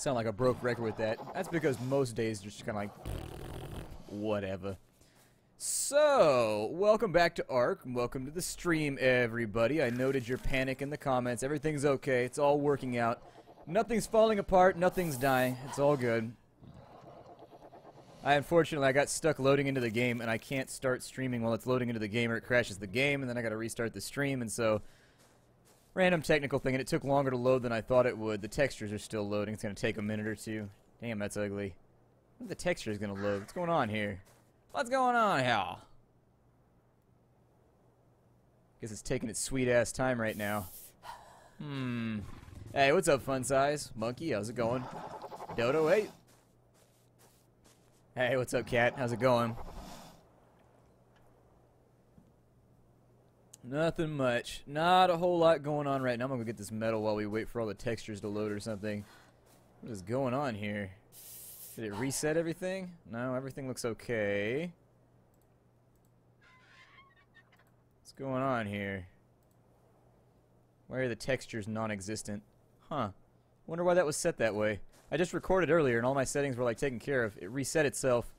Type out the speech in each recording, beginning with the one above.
Sound like a broke record with that. That's because most days just kind of like, whatever. So, welcome back to Ark. Welcome to the stream, everybody. I noted your panic in the comments. Everything's okay. It's all working out. Nothing's falling apart. Nothing's dying. It's all good. Unfortunately, I got stuck loading into the game, and I can't start streaming while it's loading into the game, or it crashes the game, and then I got to restart the stream, and so... Random technical thing, and it took longer to load than I thought it would. The textures are still loading. It's going to take a minute or two. Damn, that's ugly. The texture is going to load. What's going on here? What's going on here? Guess it's taking its sweet-ass time right now. Hey, what's up, Fun Size? Monkey, how's it going? Dodo, hey. Hey, what's up, Cat? How's it going? Nothing much. Not a whole lot going on right now. I'm going to go get this metal while we wait for all the textures to load or something. What is going on here? Did it reset everything? No, everything looks okay. What's going on here? Why are the textures non-existent? Huh. Wonder why that was set that way. I just recorded earlier and all my settings were like taken care of. It reset itself.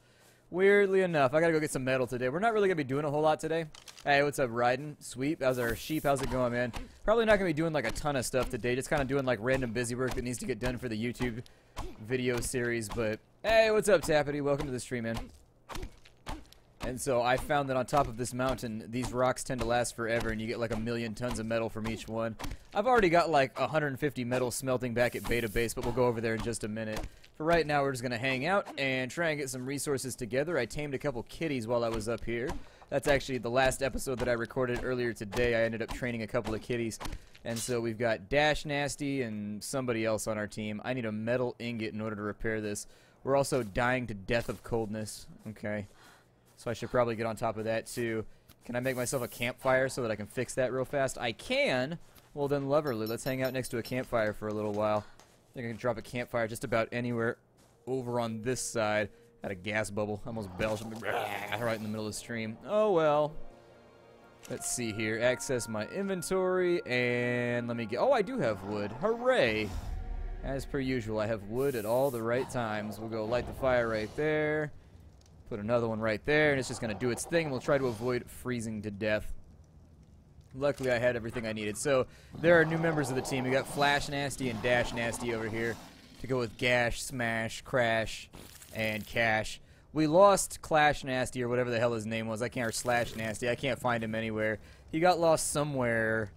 Weirdly enough, I gotta go get some metal today. We're not really gonna be doing a whole lot today. Hey, what's up, Ryden? Sweep, how's our sheep? How's it going, man? Probably not gonna be doing like a ton of stuff today. Just kind of doing like random busy work that needs to get done for the YouTube video series. But hey, what's up, Tappity? Welcome to the stream, man. And so I found that on top of this mountain, these rocks tend to last forever, and you get like 1,000,000 tons of metal from each one. I've already got like 150 metal smelting back at Beta Base, but we'll go over there in just a minute. For right now, we're just going to hang out and try and get some resources together. I tamed a couple kitties while I was up here. That's actually the last episode that I recorded earlier today. I ended up training a couple of kitties. And so we've got Dash Nasty and somebody else on our team. I need a metal ingot in order to repair this. We're also dying to death of coldness. Okay. So I should probably get on top of that too. Can I make myself a campfire so that I can fix that real fast? I can! Well then, lovely. Let's hang out next to a campfire for a little while. I think I can drop a campfire just about anywhere over on this side. Had a gas bubble. Almost belched right in the middle of the stream. Oh well. Let's see here. Access my inventory and let me get... Oh, I do have wood. Hooray! As per usual, I have wood at all the right times. We'll go light the fire right there. Put another one right there, and it's just going to do its thing. We'll try to avoid freezing to death. Luckily, I had everything I needed. So, there are new members of the team. We got Flash Nasty and Dash Nasty over here to go with Gash, Smash, Crash, and Cash. We lost Clash Nasty, or whatever the hell his name was. I can't, or Slash Nasty. I can't find him anywhere. He got lost somewhere.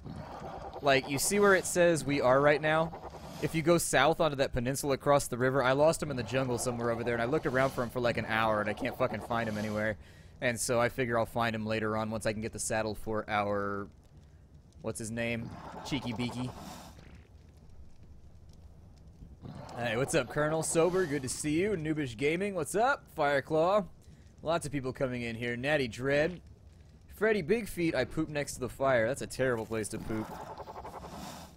Like, you see where it says we are right now? If you go south onto that peninsula across the river, I lost him in the jungle somewhere over there, and I looked around for him for like an hour, and I can't fucking find him anywhere. And so I figure I'll find him later on once I can get the saddle for our... What's his name? Cheeky Beaky. Hey, what's up, Colonel? Sober, good to see you. Noobish Gaming, what's up? Fireclaw. Lots of people coming in here. Natty Dread. Freddy Big Feet, I poop next to the fire. That's a terrible place to poop.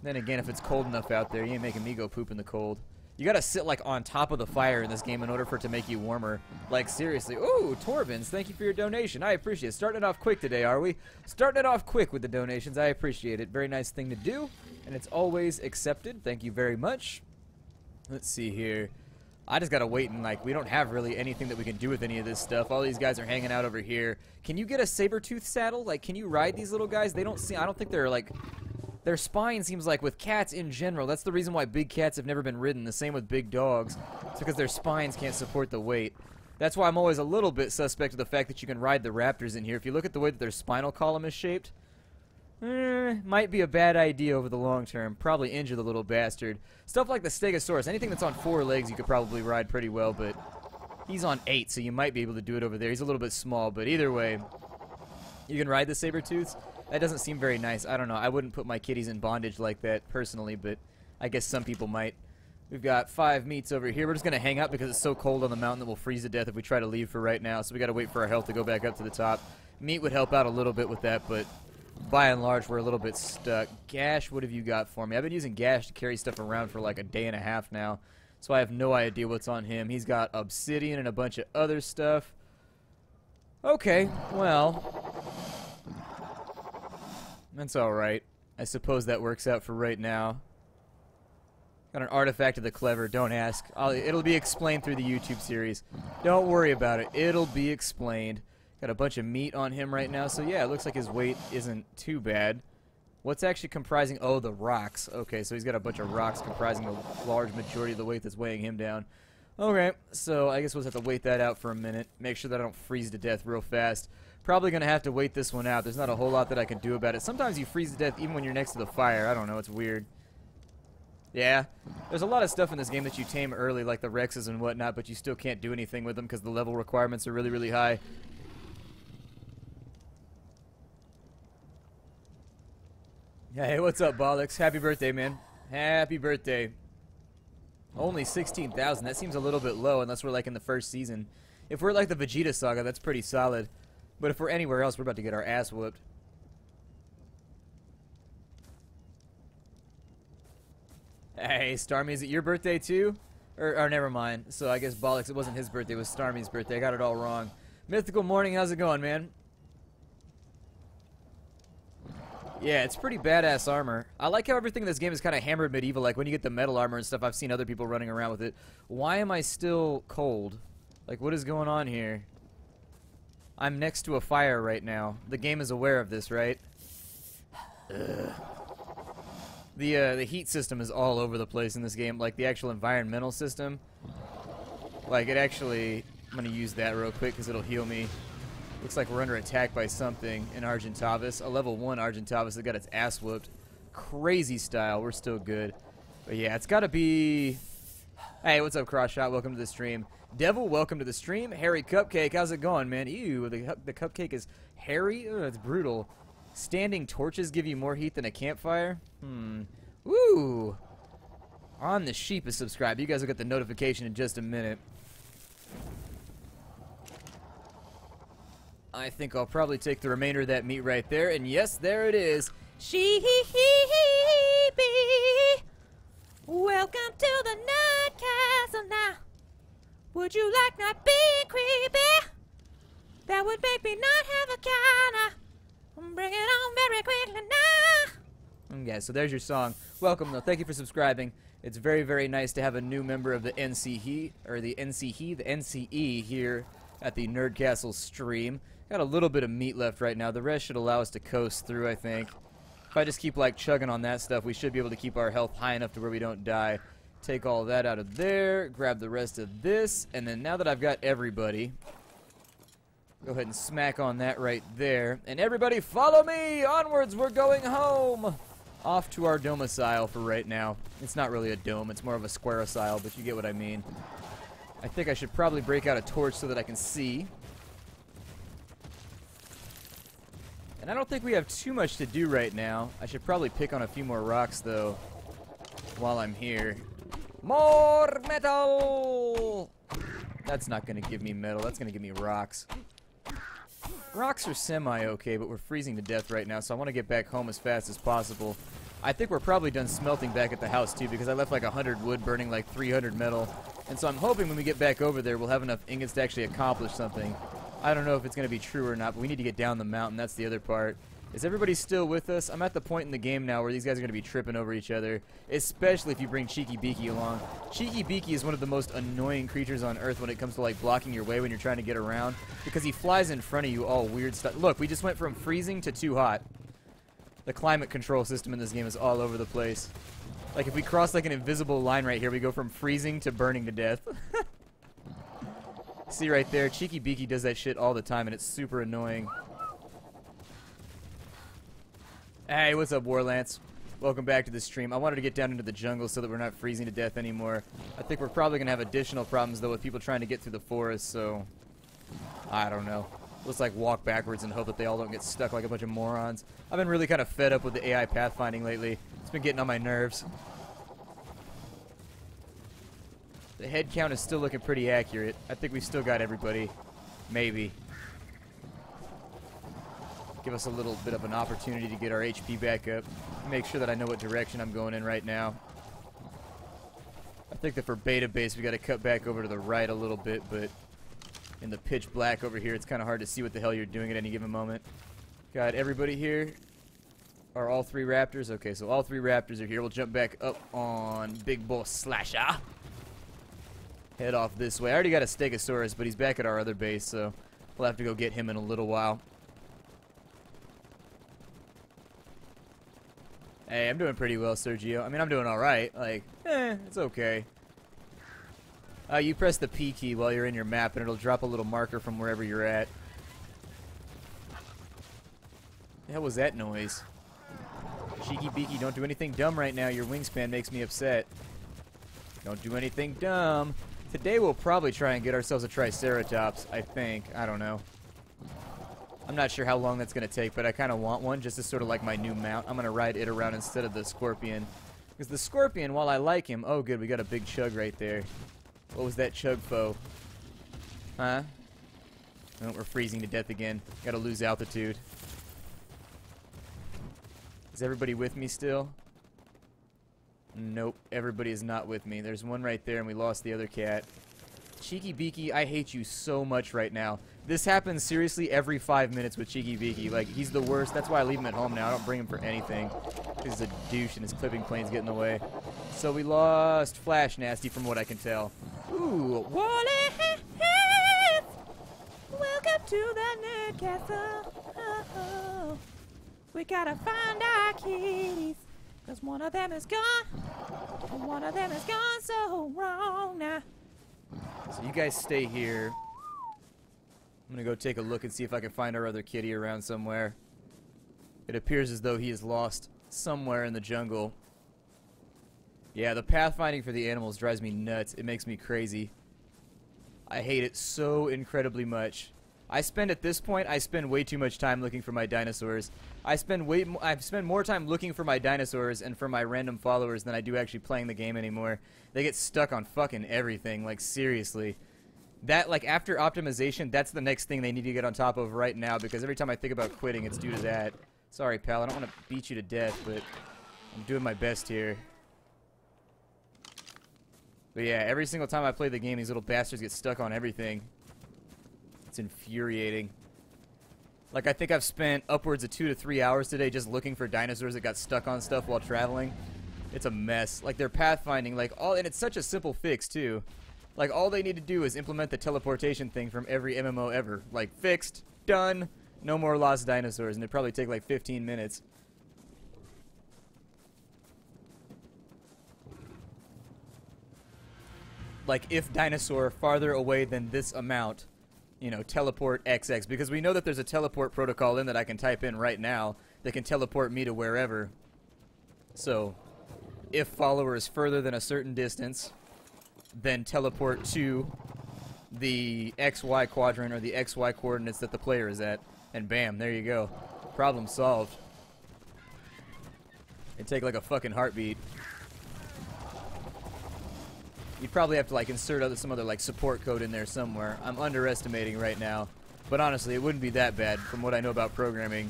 Then again, if it's cold enough out there, you ain't making me go poop in the cold. You gotta sit, like, on top of the fire in this game in order for it to make you warmer. Like, seriously. Ooh, Torbins, thank you for your donation. I appreciate it. Starting it off quick today, are we? Starting it off quick with the donations. I appreciate it. Very nice thing to do, and it's always accepted. Thank you very much. Let's see here. I just gotta wait and, like, we don't have really anything that we can do with any of this stuff. All these guys are hanging out over here. Can you get a saber-tooth saddle? Like, can you ride these little guys? They don't seem... I don't think they're, like... Their spine seems like, with cats in general, that's the reason why big cats have never been ridden. The same with big dogs. It's because their spines can't support the weight. That's why I'm always a little bit suspect of the fact that you can ride the raptors in here. If you look at the way that their spinal column is shaped, might be a bad idea over the long term. Probably injure the little bastard. Stuff like the Stegosaurus, anything that's on 4 legs you could probably ride pretty well, but he's on 8, so you might be able to do it over there. He's a little bit small, but either way, you can ride the saber-tooths. That doesn't seem very nice. I don't know. I wouldn't put my kitties in bondage like that personally, but I guess some people might. We've got 5 meats over here. We're just going to hang out because it's so cold on the mountain that we'll freeze to death if we try to leave for right now, so we got to wait for our health to go back up to the top. Meat would help out a little bit with that, but by and large, we're a little bit stuck. Gash, what have you got for me? I've been using Gash to carry stuff around for like a day and a half now, so I have no idea what's on him. He's got obsidian and a bunch of other stuff. Okay, well... That's alright. I suppose that works out for right now. Got an artifact of the clever. Don't ask. It'll be explained through the YouTube series. Don't worry about it. It'll be explained. Got a bunch of meat on him right now. So yeah, it looks like his weight isn't too bad. What's actually comprising? Oh, the rocks. Okay, so he's got a bunch of rocks comprising a large majority of the weight that's weighing him down. Okay, so I guess we'll have to wait that out for a minute. Make sure that I don't freeze to death real fast. Probably going to have to wait this one out. There's not a whole lot that I can do about it. Sometimes you freeze to death even when you're next to the fire. I don't know. It's weird. Yeah. There's a lot of stuff in this game that you tame early, like the Rexes and whatnot, but you still can't do anything with them because the level requirements are really, really high. Hey, what's up, Bollocks? Happy birthday, man. Happy birthday. Only 16,000. That seems a little bit low unless we're like in the first season. If we're like the Vegeta Saga, that's pretty solid. But if we're anywhere else, we're about to get our ass whooped. Hey, Starmy, is it your birthday too? Or never mind. So I guess Bollocks, it wasn't his birthday, it was Starmy's birthday. I got it all wrong. Mythical Morning, how's it going, man? Yeah, it's pretty badass armor. I like how everything in this game is kind of hammered medieval. Like when you get the metal armor and stuff, I've seen other people running around with it. Why am I still cold? Like, what is going on here? I'm next to a fire right now. The game is aware of this, right? Ugh. The heat system is all over the place in this game. Like, the actual environmental system. Like, it actually... I'm going to use that real quick because it'll heal me. Looks like we're under attack by something in Argentavis. A level 1 Argentavis that got its ass whooped. Crazy style. We're still good. But yeah, it's got to be... Hey, what's up, Crossshot? Welcome to the stream. Devil, welcome to the stream. Harry Cupcake, how's it going, man? Ew, the cupcake is hairy? Ugh, that's brutal. Standing torches give you more heat than a campfire? Ooh. On the Sheep is subscribed. You guys will get the notification in just a minute. I think I'll probably take the remainder of that meat right there. And yes, there it is. Sheepy. Welcome to the Nut Castle now. Would you like not being creepy? That would make me not have a counter. Bring it on very quickly now. Yeah, so there's your song. Welcome, though. Thank you for subscribing. It's very, very nice to have a new member of the NCE here at the Nerd Castle stream. Got a little bit of meat left right now. The rest should allow us to coast through, I think. If I just keep, like, chugging on that stuff, we should be able to keep our health high enough to where we don't die. Take all that out of there, grab the rest of this, and then now that I've got everybody, go ahead and smack on that right there. And everybody follow me! Onwards, we're going home! Off to our domicile for right now. It's not really a dome, it's more of a squareicile, but you get what I mean. I think I should probably break out a torch so that I can see. And I don't think we have too much to do right now. I should probably pick on a few more rocks, though, while I'm here. More metal! That's not going to give me metal. That's going to give me rocks. Rocks are semi-okay, but we're freezing to death right now, so I want to get back home as fast as possible. I think we're probably done smelting back at the house, too, because I left like 100 wood burning like 300 metal. And so I'm hoping when we get back over there, we'll have enough ingots to actually accomplish something. I don't know if it's going to be true or not, but we need to get down the mountain. That's the other part. Is everybody still with us? I'm at the point in the game now where these guys are going to be tripping over each other, especially if you bring Cheeky Beaky along. Cheeky Beaky is one of the most annoying creatures on Earth when it comes to like blocking your way when you're trying to get around, because he flies in front of you all weird stuff. Look, we just went from freezing to too hot. The climate control system in this game is all over the place. Like if we cross like an invisible line right here, we go from freezing to burning to death. See right there, Cheeky Beaky does that shit all the time and it's super annoying. Hey, what's up, Warlance? Welcome back to the stream. I wanted to get down into the jungle so that we're not freezing to death anymore. I think we're probably going to have additional problems, though, with people trying to get through the forest, so... I don't know. Let's, like, walk backwards and hope that they all don't get stuck like a bunch of morons. I've been really kind of fed up with the AI pathfinding lately. It's been getting on my nerves. The head count is still looking pretty accurate. I think we've still got everybody. Maybe. Give us a little bit of an opportunity to get our HP back up. Make sure that I know what direction I'm going in right now. I think that for beta base we got to cut back over to the right a little bit, but in the pitch black over here it's kind of hard to see what the hell you're doing at any given moment. Got everybody here. Are all 3 raptors? Okay, so all 3 raptors are here. We'll jump back up on Big Boss Slasher. Head off this way. I already got a Stegosaurus, but he's back at our other base, so we'll have to go get him in a little while. Hey, I'm doing pretty well, Sergio. I mean, I'm doing alright. Like, it's okay. You press the P key while you're in your map, and it'll drop a little marker from wherever you're at. The hell was that noise? Cheeky beaky, don't do anything dumb right now. Your wingspan makes me upset. Don't do anything dumb. Today we'll probably try and get ourselves a Triceratops, I think. I don't know. I'm not sure how long that's going to take, but I kind of want one just as sort of like my new mount. I'm going to ride it around instead of the Scorpion. Because the Scorpion, while I like him... Oh, good, we got a big chug right there. What was that chug foe? Huh? Oh, we're freezing to death again. Got to lose altitude. Is everybody with me still? Nope, everybody is not with me. There's one right there, and we lost the other cat. Cheeky Beaky, I hate you so much right now. This happens seriously every 5 minutes with Cheeky Beaky. Like, he's the worst. That's why I leave him at home now. I don't bring him for anything. He's a douche, and his clipping plane's getting in the way. So we lost Flash Nasty from what I can tell. Ooh, Wally! Welcome to the Nerd Castle. Oh, we gotta find our kitties. Cause one of them is gone, and one of them is gone so wrong now. So you guys stay here. I'm gonna go take a look and see if I can find our other kitty around somewhere. It appears as though he is lost somewhere in the jungle. Yeah, the pathfinding for the animals drives me nuts. It makes me crazy. I hate it so incredibly much. At this point, I spend way too much time looking for my dinosaurs. I spend more time looking for my dinosaurs and for my random followers than I do actually playing the game anymore. They get stuck on fucking everything, like seriously. That, like, after optimization, that's the next thing they need to get on top of right now, because every time I think about quitting, it's due to that. Sorry, pal, I don't want to beat you to death, but I'm doing my best here. But yeah, every single time I play the game, these little bastards get stuck on everything. It's infuriating. Like, I think I've spent upwards of 2 to 3 hours today just looking for dinosaurs that got stuck on stuff while traveling. It's a mess. Like, they're pathfinding, like, and it's such a simple fix, too. Like, all they need to do is implement the teleportation thing from every MMO ever. Like, fixed, done, no more lost dinosaurs, and it'd probably take, like, 15 minutes. Like, if dinosaur farther away than this amount... You know, teleport XX, because we know that there's a teleport protocol in that I can type in right now that can teleport me to wherever. So, if follower is further than a certain distance, then teleport to the XY quadrant or the XY coordinates that the player is at, and bam, there you go. Problem solved. It'd take like a fucking heartbeat. You'd probably have to like insert some other like support code in there somewhere. I'm underestimating right now, but honestly, it wouldn't be that bad from what I know about programming.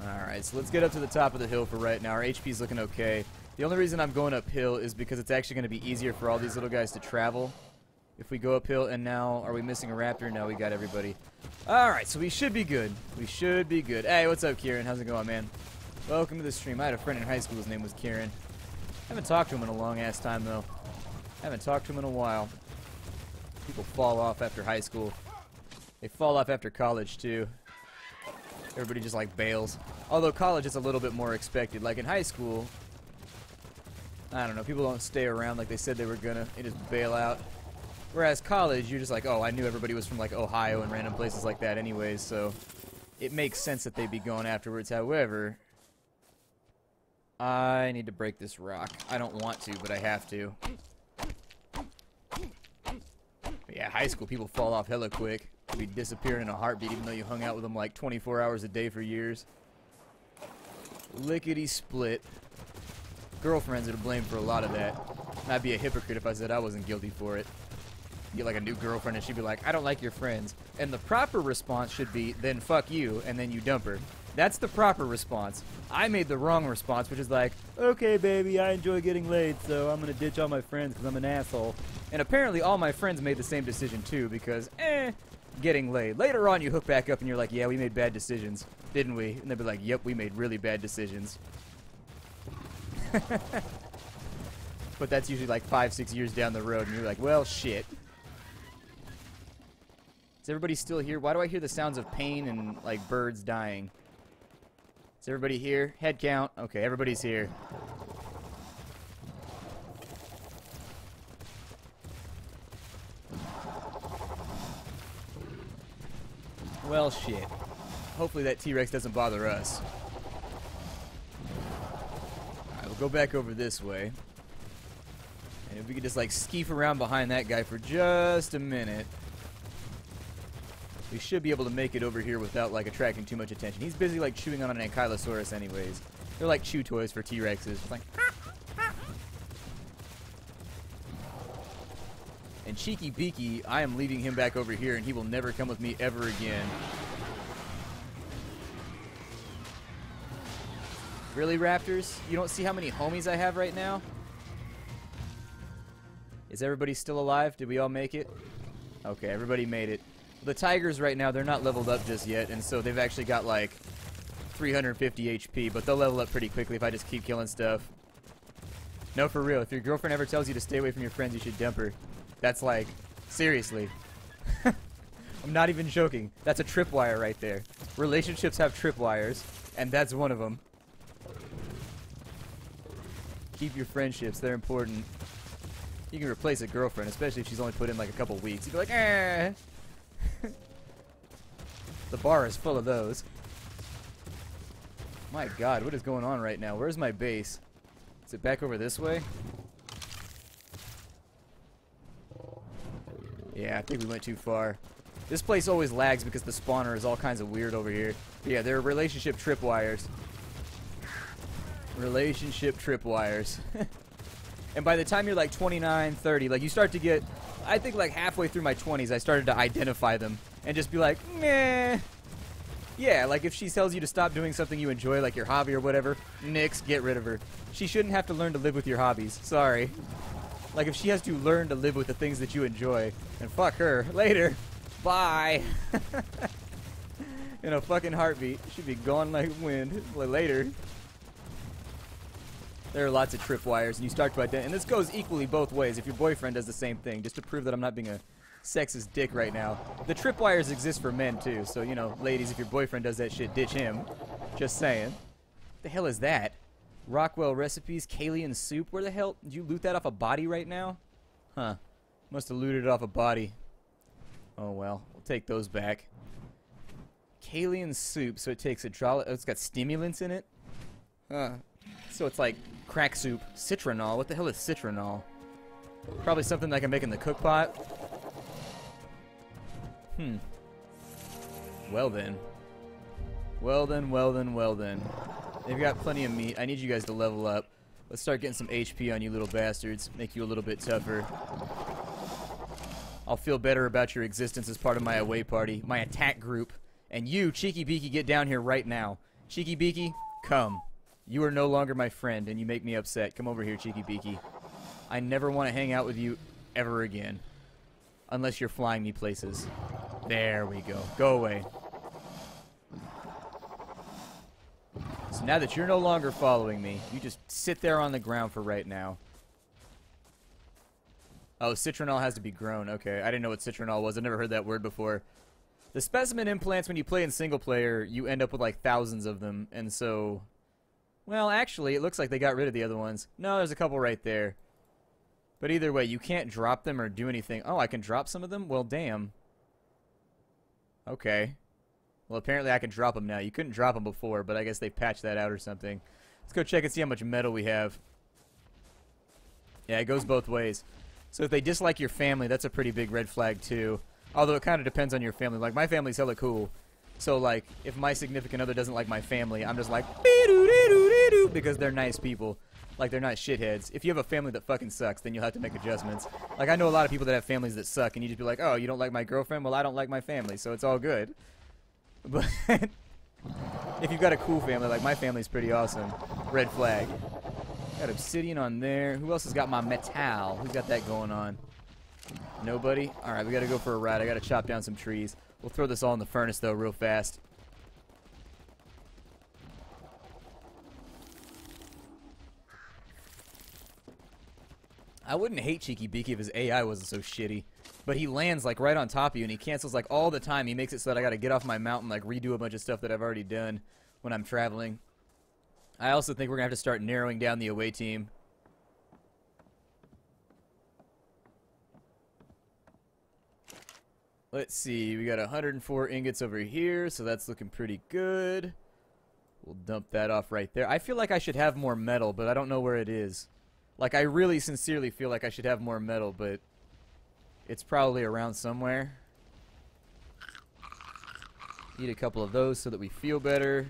Alright, so let's get up to the top of the hill for right now. Our HP's looking okay. The only reason I'm going uphill is because it's actually going to be easier for all these little guys to travel if we go uphill. And now, are we missing a raptor? No, we got everybody. Alright, so we should be good. We should be good. Hey, what's up, Kieran? How's it going, man? Welcome to the stream. I had a friend in high school, his name was Kieran. Haven't talked to him in a long-ass time, though. Haven't talked to him in a while. People fall off after high school. They fall off after college, too. Everybody just, like, bails. Although college is a little bit more expected. Like, in high school, I don't know, people don't stay around like they said they were gonna. They just bail out. Whereas college, you're just like, oh, I knew everybody was from, like, Ohio and random places like that anyways, so it makes sense that they'd be going afterwards. However... I need to break this rock. I don't want to, but I have to. But yeah, high school people fall off hella quick. They'll be disappearing in a heartbeat even though you hung out with them like 24 hours a day for years. Lickety split. Girlfriends are to blame for a lot of that. And I'd be a hypocrite if I said I wasn't guilty for it. You get like a new girlfriend and she'd be like, I don't like your friends. And the proper response should be, then fuck you, and then you dump her. That's the proper response. I made the wrong response, which is like, okay, baby, I enjoy getting laid, so I'm going to ditch all my friends because I'm an asshole. And apparently all my friends made the same decision, too, because, getting laid. Later on, you hook back up and you're like, yeah, we made bad decisions, didn't we? And they'll be like, yep, we made really bad decisions. But that's usually like 5-6 years down the road, and you're like, well, shit. Is everybody still here? Why do I hear the sounds of pain and like birds dying? Is everybody here? Head count. Okay, everybody's here. Well, shit. Hopefully that T-Rex doesn't bother us. Alright, we'll go back over this way. And if we could just, like, skeef around behind that guy for just a minute, we should be able to make it over here without, like, attracting too much attention. He's busy, like, chewing on an Ankylosaurus anyways. They're like chew toys for T-Rexes. It's like... And Cheeky Beaky, I am leaving him back over here, and he will never come with me ever again. Really, Raptors? You don't see how many homies I have right now? Is everybody still alive? Did we all make it? Okay, everybody made it. The Tigers right now, they're not leveled up just yet, and so they've actually got like 350 HP, but they'll level up pretty quickly if I just keep killing stuff. No, for real. If your girlfriend ever tells you to stay away from your friends, you should dump her. That's like, seriously. I'm not even joking. That's a tripwire right there. Relationships have tripwires, and that's one of them. Keep your friendships. They're important. You can replace a girlfriend, especially if she's only put in like a couple weeks. You'd be like, eh. The bar is full of those. My God, what is going on right now? Where's my base? Is it back over this way? Yeah, I think we went too far. This place always lags because the spawner is all kinds of weird over here. But yeah, they're relationship tripwires. Relationship tripwires. And by the time you're like 29, 30, like you start to get, I think like halfway through my 20s, I started to identify them and just be like, meh. Yeah, like if she tells you to stop doing something you enjoy, like your hobby or whatever, nix, get rid of her. She shouldn't have to learn to live with your hobbies. Sorry. Like if she has to learn to live with the things that you enjoy, and fuck her. Later. Bye. In a fucking heartbeat. She'd be gone like wind. Later. There are lots of tripwires, and you start to identify. And this goes equally both ways if your boyfriend does the same thing, just to prove that I'm not being a sexist dick right now. The tripwires exist for men, too. So, you know, ladies, if your boyfriend does that shit, ditch him. Just saying. What the hell is that? Rockwell Recipes, Kalian Soup. Where the hell? Did you loot that off a body right now? Huh. Must have looted it off a body. Oh, well. We'll take those back. Kalian Soup. So it takes a draw. Oh, it's got stimulants in it? Huh. So it's like crack soup. Citronol. What the hell is citronol? Probably something I can make in the cook pot. Well then. Well then, well then, well then. They've got plenty of meat. I need you guys to level up. Let's start getting some HP on you little bastards. Make you a little bit tougher. I'll feel better about your existence as part of my away party. My attack group. And you, Cheeky Beaky, get down here right now. Cheeky Beaky, come. You are no longer my friend, and you make me upset. Come over here, Cheeky Beaky. I never want to hang out with you ever again. Unless you're flying me places. There we go. Go away. So now that you're no longer following me, you just sit there on the ground for right now. Oh, citronol has to be grown. Okay, I didn't know what citronol was. I've never heard that word before. The specimen implants, when you play in single player, you end up with like thousands of them, and so... Well, actually, it looks like they got rid of the other ones. No, there's a couple right there. But either way, you can't drop them or do anything. Oh, I can drop some of them? Well, damn. Okay. Well, apparently I can drop them now. You couldn't drop them before, but I guess they patched that out or something. Let's go check and see how much metal we have. Yeah, it goes both ways. So if they dislike your family, that's a pretty big red flag, too. Although it kind of depends on your family. Like, my family's hella cool. So, like, if my significant other doesn't like my family, I'm just like, dee-doo-dee-doo-dee-doo, because they're nice people. Like, they're not shitheads. If you have a family that fucking sucks, then you'll have to make adjustments. Like, I know a lot of people that have families that suck, and you just be like, oh, you don't like my girlfriend? Well, I don't like my family, so it's all good. But if you've got a cool family, like my family's pretty awesome. Red flag. Got obsidian on there. Who else has got my metal? Who's got that going on? Nobody? Alright, we gotta go for a ride. I gotta chop down some trees. We'll throw this all in the furnace, though, real fast. I wouldn't hate Cheeky Beaky if his AI wasn't so shitty. But he lands, like, right on top of you, and he cancels, like, all the time. He makes it so that I gotta get off my mountain, like, redo a bunch of stuff that I've already done when I'm traveling. I also think we're gonna have to start narrowing down the away team. Let's see, we got 104 ingots over here, so that's looking pretty good. We'll dump that off right there. I feel like I should have more metal, but I don't know where it is. Like, I really sincerely feel like I should have more metal, but it's probably around somewhere. Eat a couple of those so that we feel better.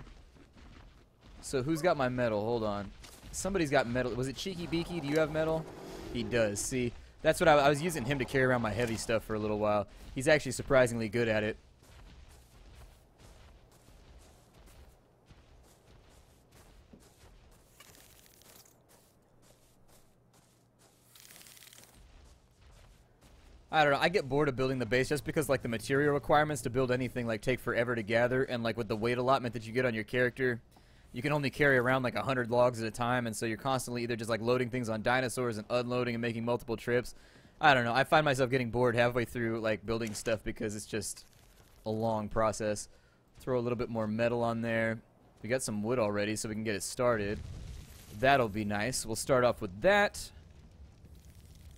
So who's got my metal? Hold on. Somebody's got metal. Was it Cheeky Beaky? Do you have metal? He does. See, that's what I was using him to carry around my heavy stuff for a little while. He's actually surprisingly good at it. I don't know. I get bored of building the base just because, like, the material requirements to build anything, like, take forever to gather, and, like, with the weight allotment that you get on your character, you can only carry around, like, 100 logs at a time, and so you're constantly either just, like, loading things on dinosaurs and unloading and making multiple trips. I don't know. I find myself getting bored halfway through, like, building stuff because it's just a long process. Throw a little bit more metal on there. We got some wood already, so we can get it started. That'll be nice. We'll start off with that.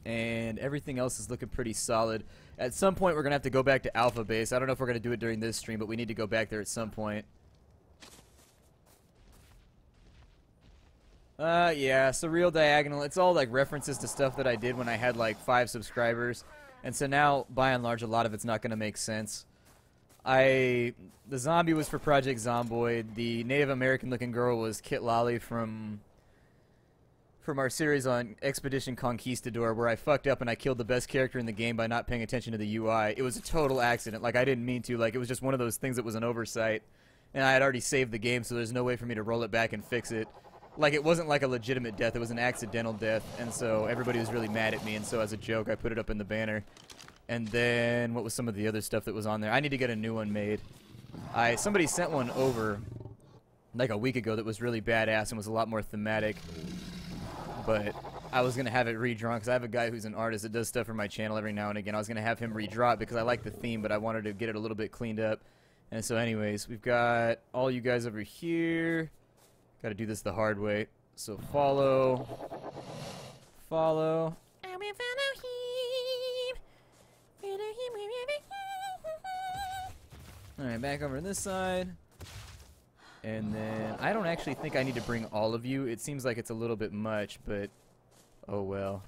And everything else is looking pretty solid. At some point, we're going to have to go back to Alpha Base. I don't know if we're going to do it during this stream, but we need to go back there at some point. Yeah, Surreal Diagonal. It's all, like, references to stuff that I did when I had, like, 5 subscribers. And so now, by and large, a lot of it's not going to make sense. The zombie was for Project Zomboid. The Native American-looking girl was Kit Lolly from our series on Expedition Conquistador, where I fucked up and I killed the best character in the game by not paying attention to the UI. It was a total accident. Like, I didn't mean to. Like, it was just one of those things that was an oversight. And I had already saved the game, so there's no way for me to roll it back and fix it. Like, it wasn't like a legitimate death. It was an accidental death. And so everybody was really mad at me. And so as a joke, I put it up in the banner. And then what was some of the other stuff that was on there? I need to get a new one made. Somebody sent one over like a week ago that was really badass and was a lot more thematic. But I was going to have it redrawn because I have a guy who's an artist that does stuff for my channel every now and again. I was going to have him redraw it because I like the theme, but I wanted to get it a little bit cleaned up. And so anyways, we've got all you guys over here. Got to do this the hard way. So follow. Follow. I will follow him. Follow him wherever he. Alright, back over to this side. And then, I don't actually think I need to bring all of you. It seems like it's a little bit much, but oh well.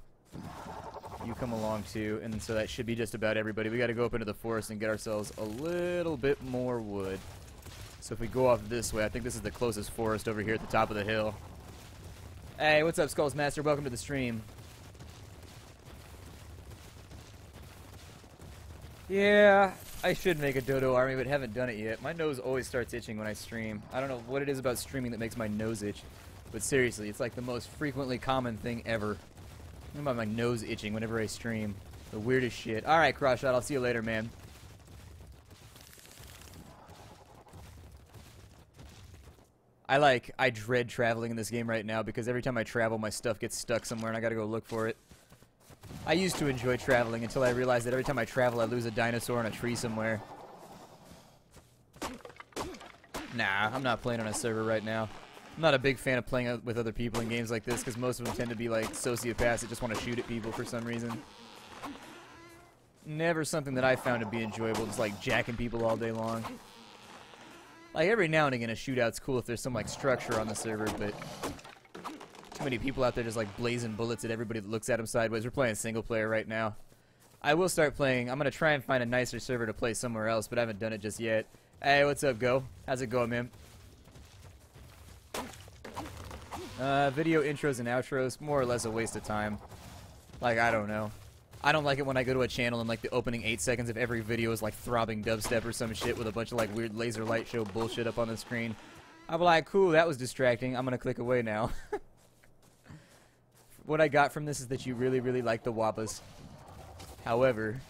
You come along too, and so that should be just about everybody. We gotta go up into the forest and get ourselves a little bit more wood. So if we go off this way, I think this is the closest forest over here at the top of the hill. Hey, what's up, Skulls Master? Welcome to the stream. Yeah, I should make a dodo army, but haven't done it yet. My nose always starts itching when I stream. I don't know what it is about streaming that makes my nose itch. But seriously, it's like the most frequently common thing ever. Think about my nose itching whenever I stream. The weirdest shit. Alright, Crossshot, I'll see you later, man. I dread traveling in this game right now because every time I travel, my stuff gets stuck somewhere and I gotta go look for it. I used to enjoy traveling until I realized that every time I travel, I lose a dinosaur in a tree somewhere. Nah, I'm not playing on a server right now. I'm not a big fan of playing with other people in games like this because most of them tend to be like sociopaths that just want to shoot at people for some reason. Never something that I found to be enjoyable, just like jacking people all day long. Like every now and again a shootout's cool if there's some like structure on the server, but too many people out there just like blazing bullets at everybody that looks at them sideways. We're playing single player right now. I will start playing. I'm going to try and find a nicer server to play somewhere else, but I haven't done it just yet. Hey, what's up, Go? How's it going, man? Video intros and outros, more or less a waste of time. Like, I don't know. I don't like it when I go to a channel and like the opening 8 seconds of every video is like throbbing dubstep or some shit with a bunch of like weird laser light show bullshit up on the screen. I'll be like, cool, that was distracting. I'm going to click away now. What I got from this is that you really, really like the Wappas. However,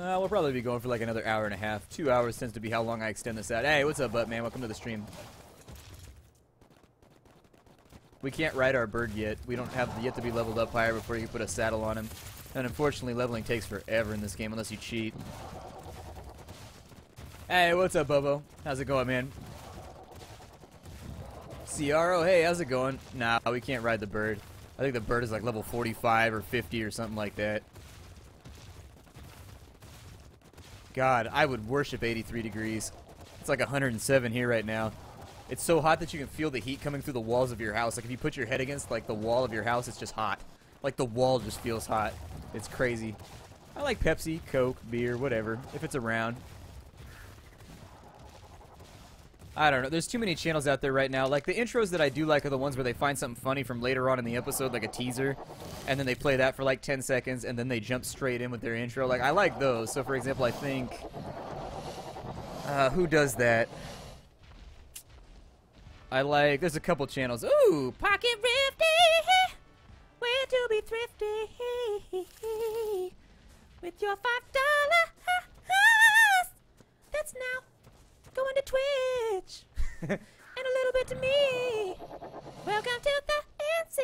We'll probably be going for like another hour and a half. 2 hours tends to be how long I extend this out. Hey, what's up, Butt Man? Welcome to the stream. We can't ride our bird yet. We don't have yet to be leveled up higher before you can put a saddle on him. And unfortunately, leveling takes forever in this game unless you cheat. Hey, what's up, Bobo? How's it going, man? Ciaro, hey, how's it going? Nah, we can't ride the bird. I think the bird is like level 45 or 50 or something like that. God, I would worship 83 degrees. It's like 107 here right now. It's so hot that you can feel the heat coming through the walls of your house. Like if you put your head against like the wall of your house, it's just hot. Like the wall just feels hot. It's crazy. I like Pepsi, Coke, beer, whatever, if it's around. I don't know. There's too many channels out there right now. Like, the intros that I do like are the ones where they find something funny from later on in the episode, like a teaser, and then they play that for like 10 seconds, and then they jump straight in with their intro. Like, I like those. So, for example, I think... who does that? I like... There's a couple channels. Ooh! Pocket Rifty! Where to be thrifty? With your $5 house! That's now... going to Twitch, and a little bit to me. Welcome to the NC.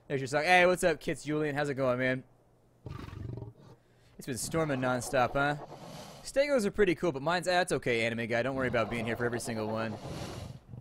There's your song. Hey, what's up, Kits Julian? How's it going, man? It's been storming nonstop, huh? Stegos are pretty cool, but mine's, it's okay, anime guy. Don't worry about being here for every single one.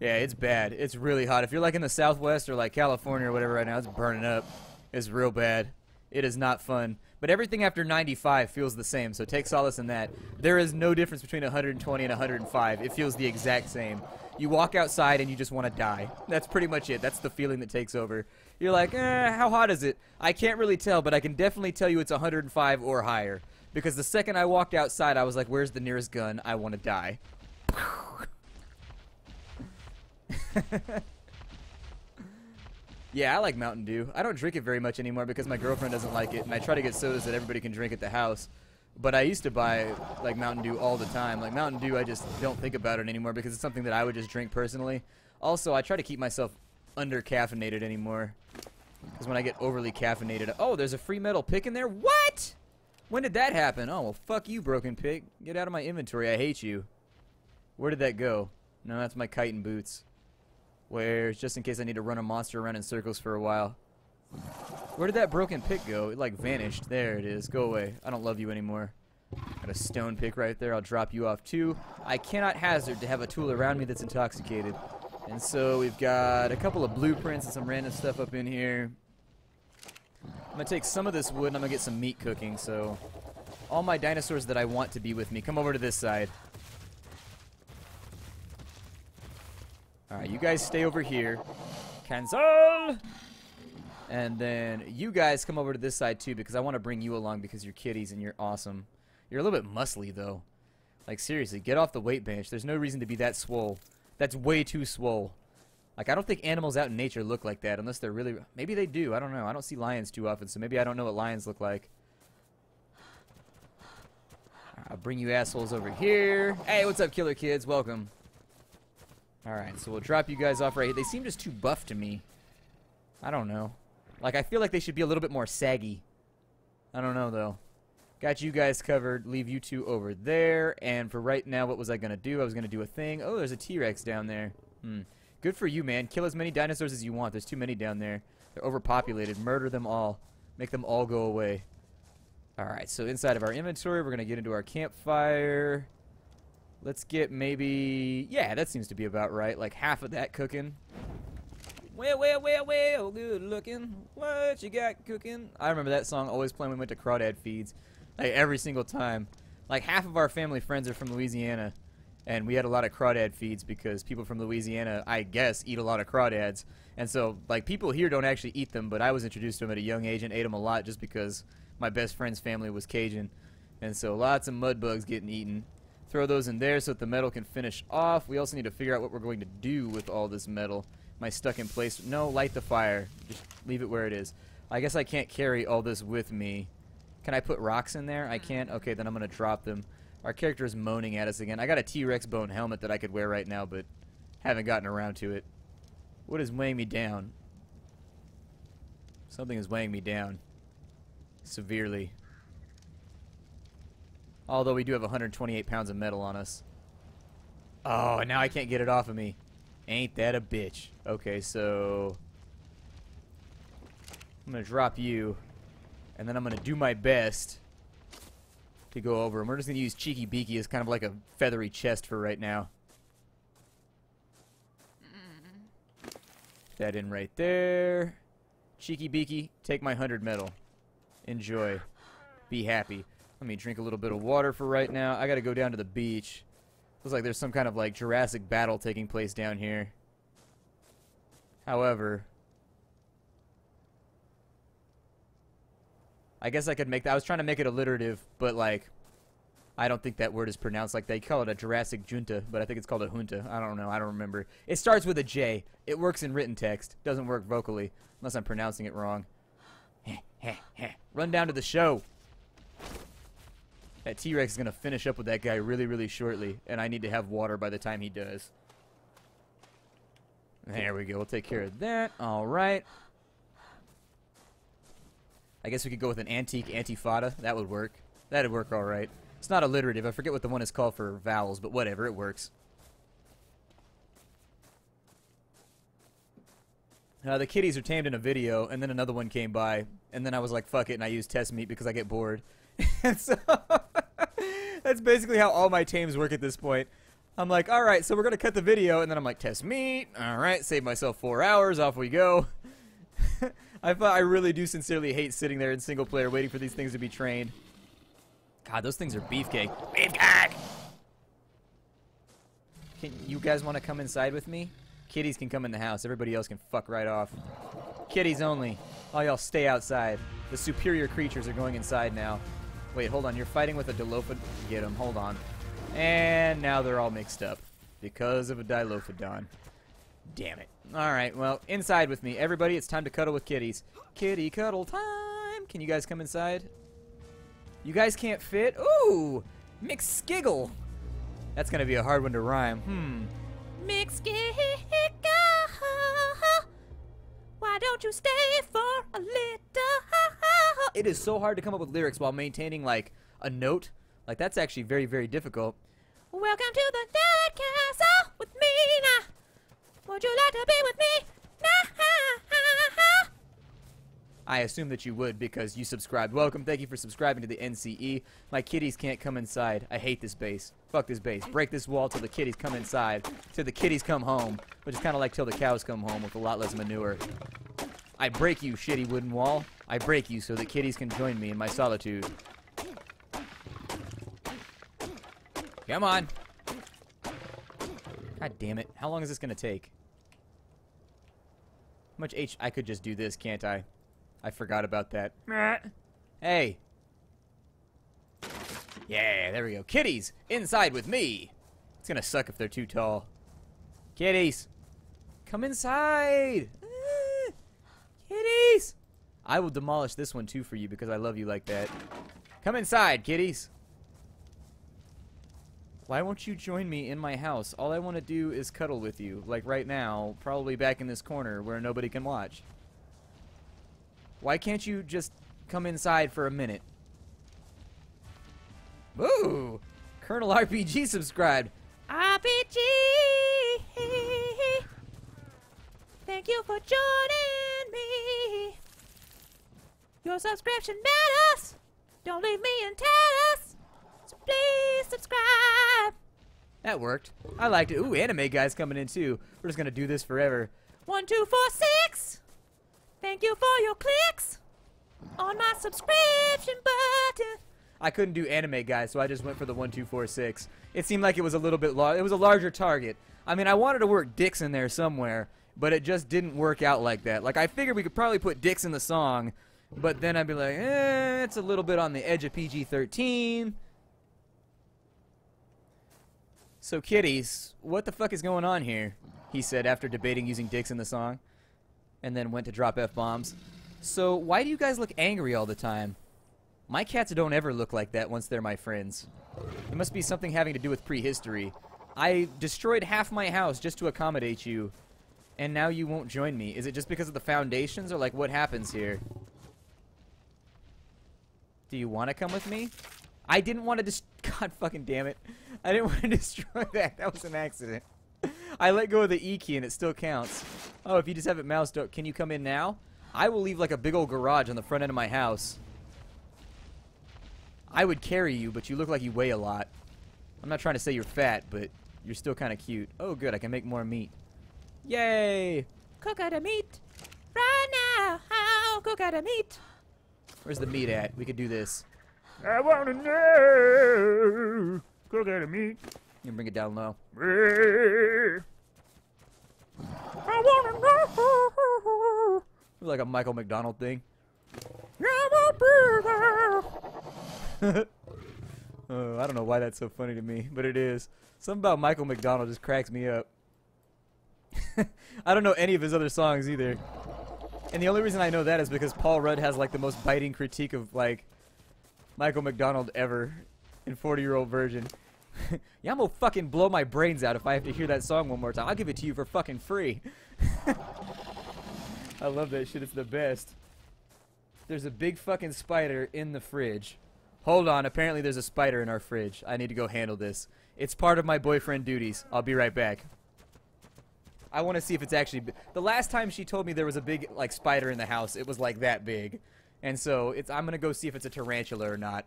Yeah, it's bad. It's really hot. If you're like in the Southwest or like California or whatever right now, it's burning up. It's real bad. It is not fun. But everything after 95 feels the same, so take solace in that. There is no difference between 120 and 105. It feels the exact same. You walk outside and you just want to die. That's pretty much it. That's the feeling that takes over. You're like, how hot is it? I can't really tell, but I can definitely tell you it's 105 or higher. Because the second I walked outside, I was like, where's the nearest gun? I want to die. Yeah, I like Mountain Dew. I don't drink it very much anymore because my girlfriend doesn't like it, and I try to get sodas that everybody can drink at the house. But I used to buy, like, Mountain Dew all the time. Like, Mountain Dew, I just don't think about it anymore because it's something that I would just drink personally. Also, I try to keep myself under-caffeinated anymore. Because when I get overly caffeinated... Oh, there's a free metal pick in there? What? When did that happen? Oh, well, fuck you, broken pig. Get out of my inventory. I hate you. Where did that go? No, that's my kite and boots. Where's just in case I need to run a monster around in circles for a while. Where did that broken pick go? It like vanished. There it is. Go away. I don't love you anymore. Got a stone pick right there. I'll drop you off too. I cannot hazard to have a tool around me that's intoxicated. And so we've got a couple of blueprints and some random stuff up in here. I'm going to take some of this wood and I'm going to get some meat cooking. So all my dinosaurs that I want to be with me, come over to this side. Alright, you guys stay over here. Cancel! And then you guys come over to this side too because I want to bring you along because you're kitties and you're awesome. You're a little bit muscly though. Like seriously, get off the weight bench. There's no reason to be that swole. That's way too swole. Like I don't think animals out in nature look like that unless they're really... Maybe they do. I don't know. I don't see lions too often, so maybe I don't know what lions look like. I'll bring you assholes over here. Hey, what's up, killer kids? Welcome. Alright, so we'll drop you guys off right here. They seem just too buff to me. I don't know. Like, I feel like they should be a little bit more saggy. I don't know, though. Got you guys covered. Leave you two over there. And for right now, what was I going to do? I was going to do a thing. Oh, there's a T-Rex down there. Good for you, man. Kill as many dinosaurs as you want. There's too many down there. They're overpopulated. Murder them all. Make them all go away. Alright, so inside of our inventory, we're going to get into our campfire. Let's get maybe... Yeah, that seems to be about right. Like half of that cooking. Well, good looking. What you got cooking? I remember that song always playing when we went to crawdad feeds. Like every single time. Like half of our family friends are from Louisiana. And we had a lot of crawdad feeds because people from Louisiana, I guess, eat a lot of crawdads. And so, like, people here don't actually eat them, but I was introduced to them at a young age and ate them a lot just because my best friend's family was Cajun. And so lots of mud bugs getting eaten. Throw those in there so that the metal can finish off. We also need to figure out what we're going to do with all this metal. Am I stuck in place? No, light the fire. Just leave it where it is. I guess I can't carry all this with me. Can I put rocks in there? I can't? Okay, then I'm going to drop them. Our character is moaning at us again. I got a T-Rex bone helmet that I could wear right now, but haven't gotten around to it. What is weighing me down? Something is weighing me down. Severely. Although we do have 128 pounds of metal on us. Oh, and now I can't get it off of me. Ain't that a bitch. Okay, so I'm going to drop you, and then I'm going to do my best to go over. And we're just going to use Cheeky Beaky as kind of like a feathery chest for right now. That in right there. Cheeky Beaky, take my 100 metal. Enjoy. Be happy. Let me drink a little bit of water for right now. I got to go down to the beach. Looks like there's some kind of like Jurassic battle taking place down here. However, I guess I could make that. I was trying to make it alliterative, but like, I don't think that word is pronounced like they call it a Jurassic junta, but I think it's called a junta. I don't know. I don't remember. It starts with a J. It works in written text. Doesn't work vocally, unless I'm pronouncing it wrong. Run down to the show. That T-Rex is going to finish up with that guy really, really shortly, and I need to have water by the time he does. There we go. We'll take care of that. All right. I guess we could go with an antique antifada. That would work. That would work all right. It's not alliterative. I forget what the one is called for vowels, but whatever. It works. The kitties are tamed in a video, and then another one came by, and then I was like, fuck it, and I used test meat because I get bored. And so that's basically how all my tames work at this point. I'm like, all right, so we're going to cut the video, and then I'm like, test meat. All right, save myself 4 hours. Off we go. I really do sincerely hate sitting there in single player waiting for these things to be trained. God, those things are beefcake. Beefcake! Can you guys want to come inside with me? Kitties can come in the house. Everybody else can fuck right off. Kitties only. All y'all stay outside. The superior creatures are going inside now. Wait, hold on. You're fighting with a Dilophodon. Get him. Hold on. And now they're all mixed up because of a Dilophodon. Damn it. All right, well, inside with me. Everybody, it's time to cuddle with kitties. Kitty cuddle time. Can you guys come inside? You guys can't fit? Ooh! McSkiggle. That's going to be a hard one to rhyme. McSkiggle. Why don't you stay for a little? It is so hard to come up with lyrics while maintaining, like, a note. Like, that's actually very, very difficult. Welcome to the Night Castle with me now. Would you like to be with me now? I assume that you would because you subscribed. Welcome. Thank you for subscribing to the NCE. My kitties can't come inside. I hate this base. Fuck this base. Break this wall till the kitties come inside. Till the kitties come home. Which is kind of like till the cows come home with a lot less manure. I break you, shitty wooden wall. I break you so that kitties can join me in my solitude. Come on. God damn it. How long is this going to take? How much H? I could just do this, can't I? I forgot about that. Hey. Yeah, there we go. Kitties, inside with me. It's going to suck if they're too tall. Kitties. Come inside. Kitties. I will demolish this one too for you because I love you like that. Come inside, kitties. Why won't you join me in my house? All I want to do is cuddle with you. Like right now, probably back in this corner where nobody can watch. Why can't you just come inside for a minute? Ooh! Colonel RPG subscribed. RPG! Thank you for joining me. Your subscription matters. Don't leave me in tatters. So please subscribe. That worked. I liked it. Ooh, anime guy's coming in too. We're just gonna do this forever. 1, 2, 4, 6. Thank you for your clicks on my subscription button. I couldn't do anime guys, so I just went for the 1, 2, 4, 6. It seemed like it was a little bit large. It was a larger target. I mean, I wanted to work dicks in there somewhere, but it just didn't work out like that. Like, I figured we could probably put dicks in the song, but then I'd be like, it's a little bit on the edge of PG-13. So, kitties, what the fuck is going on here? He said after debating using dicks in the song, and then went to drop F-bombs. So, why do you guys look angry all the time? My cats don't ever look like that once they're my friends. It must be something having to do with prehistory. I destroyed half my house just to accommodate you, and now you won't join me. Is it just because of the foundations, or like what happens here? Do you want to come with me? I didn't want to God fucking damn it. I didn't want to destroy that. That was an accident. I let go of the E key and it still counts. Oh, if you just have it moused up, can you come in now? I will leave like a big old garage on the front end of my house. I would carry you, but you look like you weigh a lot. I'm not trying to say you're fat, but you're still kind of cute. Oh, good. I can make more meat. Yay! Cook out the meat. Right now. How? Cook out the meat. Where's the meat at? We could do this. I want to know. Cook out the meat. You can bring it down low. I want to know. Like a Michael McDonald thing. I don't know why that's so funny to me, but it is. Something about Michael McDonald just cracks me up. I don't know any of his other songs either. And the only reason I know that is because Paul Rudd has like the most biting critique of like Michael McDonald ever in 40-Year-Old Virgin. Yeah, I'm gonna fucking blow my brains out if I have to hear that song one more time. I'll give it to you for fucking free. I love that shit. It's the best. There's a big fucking spider in the fridge. Hold on. Apparently there's a spider in our fridge. I need to go handle this. It's part of my boyfriend duties. I'll be right back. I want to see if it's actually... The last time she told me there was a big like spider in the house, it was like that big. And so I'm going to go see if it's a tarantula or not.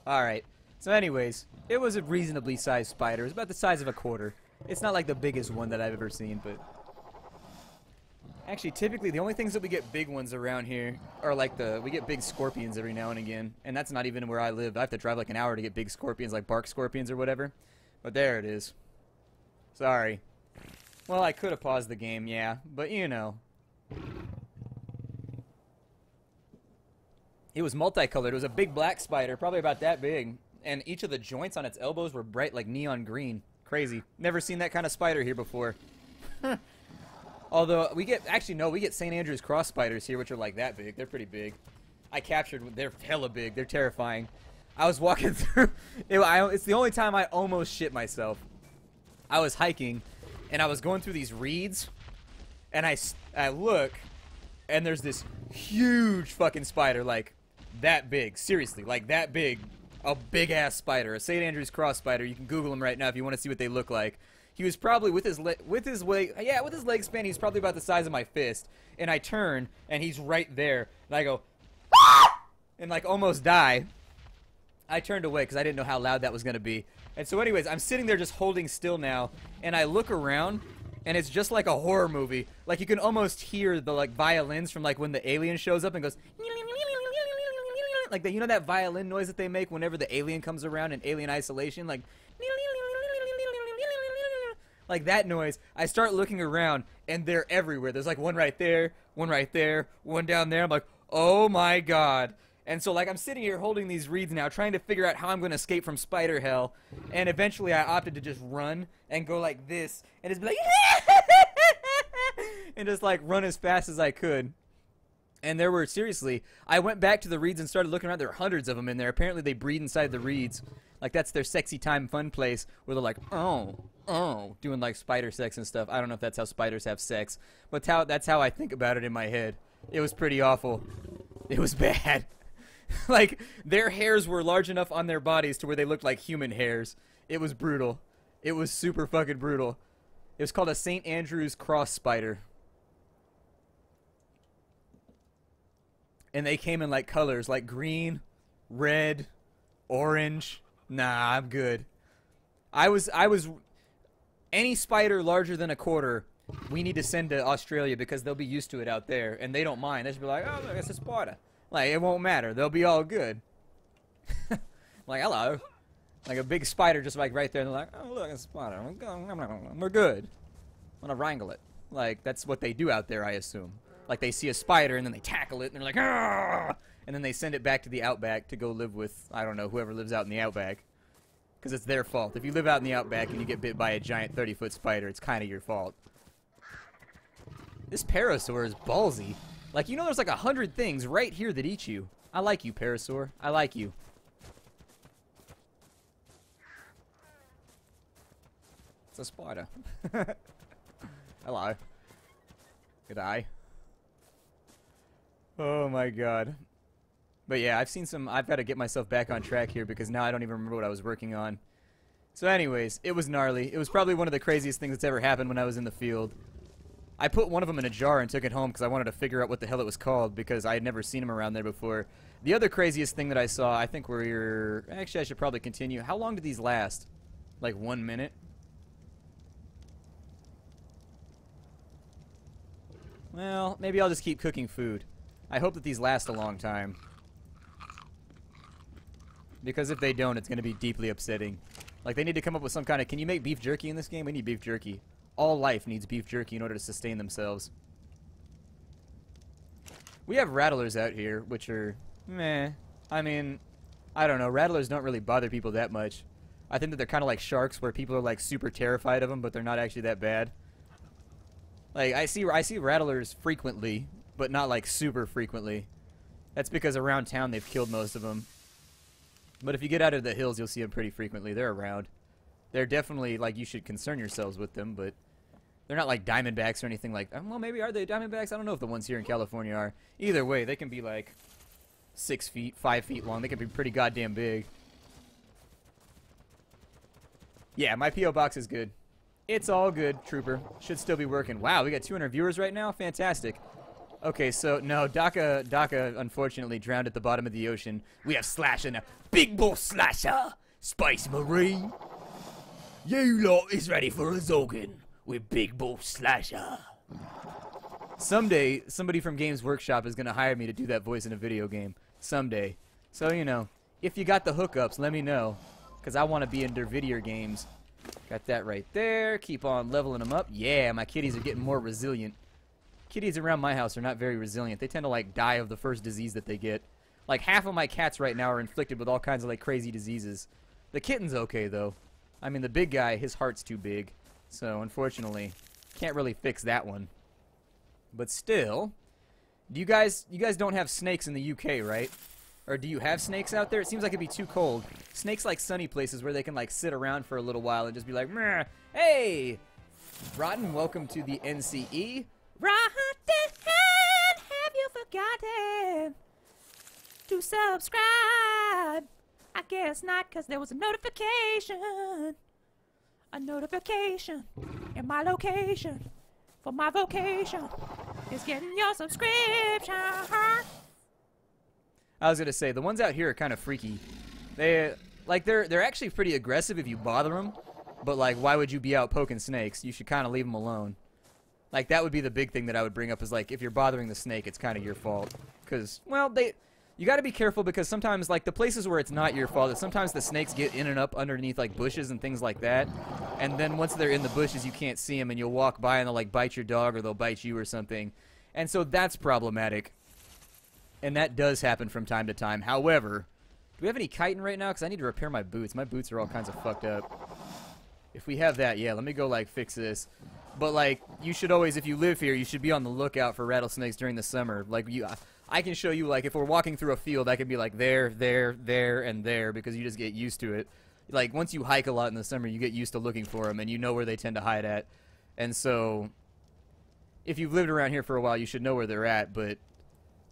Alright, so anyways, it was a reasonably sized spider. It was about the size of a quarter. It's not like the biggest one that I've ever seen, but... Actually, typically, the only things that we get big ones around here are like we get big scorpions every now and again. And that's not even where I live. I have to drive like an hour to get big scorpions, like bark scorpions or whatever. But there it is. Sorry. Well, I could have paused the game, yeah. But, you know. It was multicolored. It was a big black spider, probably about that big. And each of the joints on its elbows were bright like neon green. Crazy. Never seen that kind of spider here before. Although, we get St. Andrew's cross spiders here, which are like that big. They're pretty big. They're hella big. They're terrifying. I was walking through, it's the only time I almost shit myself. I was hiking, and I was going through these reeds, and I look, and there's this huge fucking spider, like, that big. Seriously, like that big. A big-ass spider. A St. Andrew's cross spider. You can Google them right now if you want to see what they look like. He was probably, with his leg span, he's probably about the size of my fist. And I turn, and he's right there. And I go, ah! And like almost die. I turned away because I didn't know how loud that was going to be. And so anyways, I'm sitting there just holding still now. And I look around, and it's just like a horror movie. Like you can almost hear the like violins from like when the alien shows up and goes... Like, you know that violin noise that they make whenever the alien comes around in Alien Isolation? Like that noise. I start looking around, and they're everywhere. There's, like, one right there, one down there. I'm like, oh, my God. And so, like, I'm sitting here holding these reeds now, trying to figure out how I'm going to escape from spider hell. And eventually I opted to just run and go like this. And just be like, and just, like, run as fast as I could. And there were, seriously, I went back to the reeds and started looking around. There were hundreds of them in there. Apparently they breed inside the reeds. Like, that's their sexy time fun place where they're like, oh, doing, like, spider sex and stuff. I don't know if that's how spiders have sex. But that's how I think about it in my head. It was pretty awful. It was bad. Like, their hairs were large enough on their bodies to where they looked like human hairs. It was brutal. It was super fucking brutal. It was called a St. Andrew's cross spider. And they came in like colors, like green, red, orange. Nah, I'm good. I was any spider larger than a quarter, we need to send to Australia because they'll be used to it out there, and they don't mind. They should be like, oh, look, it's a spider. Like, it won't matter. They'll be all good. Like, hello. Like a big spider just like right there, and they're like, oh, look, it's a spider. We're good. I'm gonna wrangle it. Like, that's what they do out there, I assume. Like, they see a spider, and then they tackle it, and they're like, ah! And then they send it back to the outback to go live with, I don't know, whoever lives out in the outback. Because it's their fault. If you live out in the outback and you get bit by a giant 30-foot spider, it's kind of your fault. This parasaur is ballsy. Like, you know there's like 100 things right here that eat you. I like you, parasaur. I like you. It's a spider. Hello. Good eye. Oh my god. But yeah, I've got to get myself back on track here because now I don't even remember what I was working on. So anyways, it was gnarly. It was probably one of the craziest things that's ever happened when I was in the field. I put one of them in a jar and took it home because I wanted to figure out what the hell it was called because I had never seen them around there before. The other craziest thing that I saw, I think we're... Actually, I should probably continue. How long did these last? Like 1 minute? Well, maybe I'll just keep cooking food. I hope that these last a long time. Because if they don't, it's going to be deeply upsetting. Like, they need to come up with some kind of... Can you make beef jerky in this game? We need beef jerky. All life needs beef jerky in order to sustain themselves. We have rattlers out here, which are... meh. I mean, I don't know. Rattlers don't really bother people that much. I think that they're kind of like sharks, where people are, like, super terrified of them, but they're not actually that bad. Like, I see rattlers frequently, but not, like, super frequently. That's because around town they've killed most of them. But if you get out of the hills, you'll see them pretty frequently. They're around. They're definitely, like, you should concern yourselves with them, but they're not like diamondbacks or anything like that. Well, maybe are they diamondbacks? I don't know if the ones here in California are. Either way, they can be, like, 6 feet, 5 feet long. They can be pretty goddamn big. Yeah, my P.O. box is good. It's all good, Trooper. Should still be working. Wow, we got 200 viewers right now? Fantastic. Okay, so, no, Daka unfortunately drowned at the bottom of the ocean. We have Slasher now. Big Bull Slasher! Space Marine! You lot is ready for a Zogan with Big Bull Slasher. Someday, somebody from Games Workshop is going to hire me to do that voice in a video game. Someday. So, you know, if you got the hookups, let me know. Because I want to be in their video games. Got that right there. Keep on leveling them up. Yeah, my kitties are getting more resilient. Kitties around my house are not very resilient. They tend to, like, die of the first disease that they get. Like, half of my cats right now are inflicted with all kinds of, like, crazy diseases. The kitten's okay, though. I mean, the big guy, his heart's too big. So, unfortunately, can't really fix that one. But still, you guys don't have snakes in the UK, right? Or do you have snakes out there? It seems like it'd be too cold. Snakes like sunny places where they can, like, sit around for a little while and just be like, meh, hey! Rotten, welcome to the NCE. Rotten, have you forgotten to subscribe? I guess not, because there was a notification. A notification in my location for my vocation is getting your subscription. I was gonna say, the ones out here are kind of freaky. They're actually pretty aggressive if you bother them, but like, why would you be out poking snakes? You should kind of leave them alone. Like, that would be the big thing that I would bring up is, like, if you're bothering the snake, it's kind of your fault. Because, well, you got to be careful because sometimes, like, the places where it's not your fault, sometimes the snakes get in and up underneath, like, bushes and things like that. And then once they're in the bushes, you can't see them, and you'll walk by and they'll, like, bite your dog or they'll bite you or something. And so that's problematic. And that does happen from time to time. However, do we have any chitin right now? Because I need to repair my boots. My boots are all kinds of fucked up. If we have that, yeah, let me go, like, fix this. But, like, you should always, if you live here, you should be on the lookout for rattlesnakes during the summer. Like, I can show you, like, if we're walking through a field, I can be like, there, and there, because you just get used to it. Like, once you hike a lot in the summer, you get used to looking for them, and you know where they tend to hide at. And so, if you've lived around here for a while, you should know where they're at, but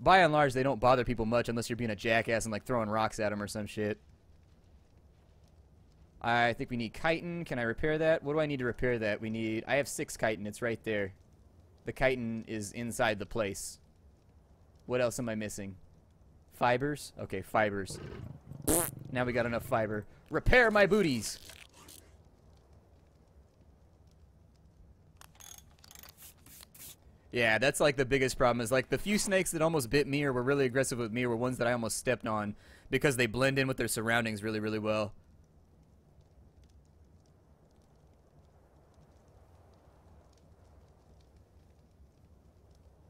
by and large, they don't bother people much unless you're being a jackass and, like, throwing rocks at them or some shit. I think we need chitin. Can I repair that? What do I need to repair that? I have 6 chitin. It's right there. The chitin is inside the place. What else am I missing? Fibers? Okay, fibers. Now we got enough fiber. Repair my booties! Yeah, that's like the biggest problem is like the few snakes that almost bit me or were really aggressive with me were ones that I almost stepped on because they blend in with their surroundings really, really well.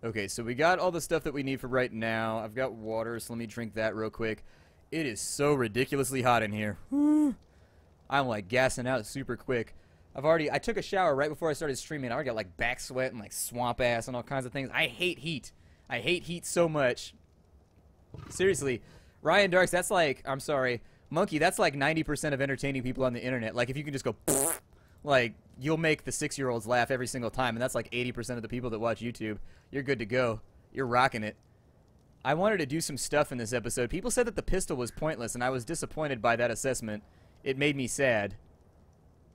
Okay, so we got all the stuff that we need for right now. I've got water, so let me drink that real quick. It is so ridiculously hot in here. I'm like gassing out super quick. I took a shower right before I started streaming. I already got like back sweat and like swamp ass and all kinds of things. I hate heat. I hate heat so much. Seriously, Ryan Darks, that's like, I'm sorry, Monkey, that's like 90% of entertaining people on the internet. Like if you can just go, like you'll make the 6-year-olds laugh every single time, and that's like 80% of the people that watch YouTube. You're good to go. You're rocking it. I wanted to do some stuff in this episode. People said that the pistol was pointless, and I was disappointed by that assessment. It made me sad.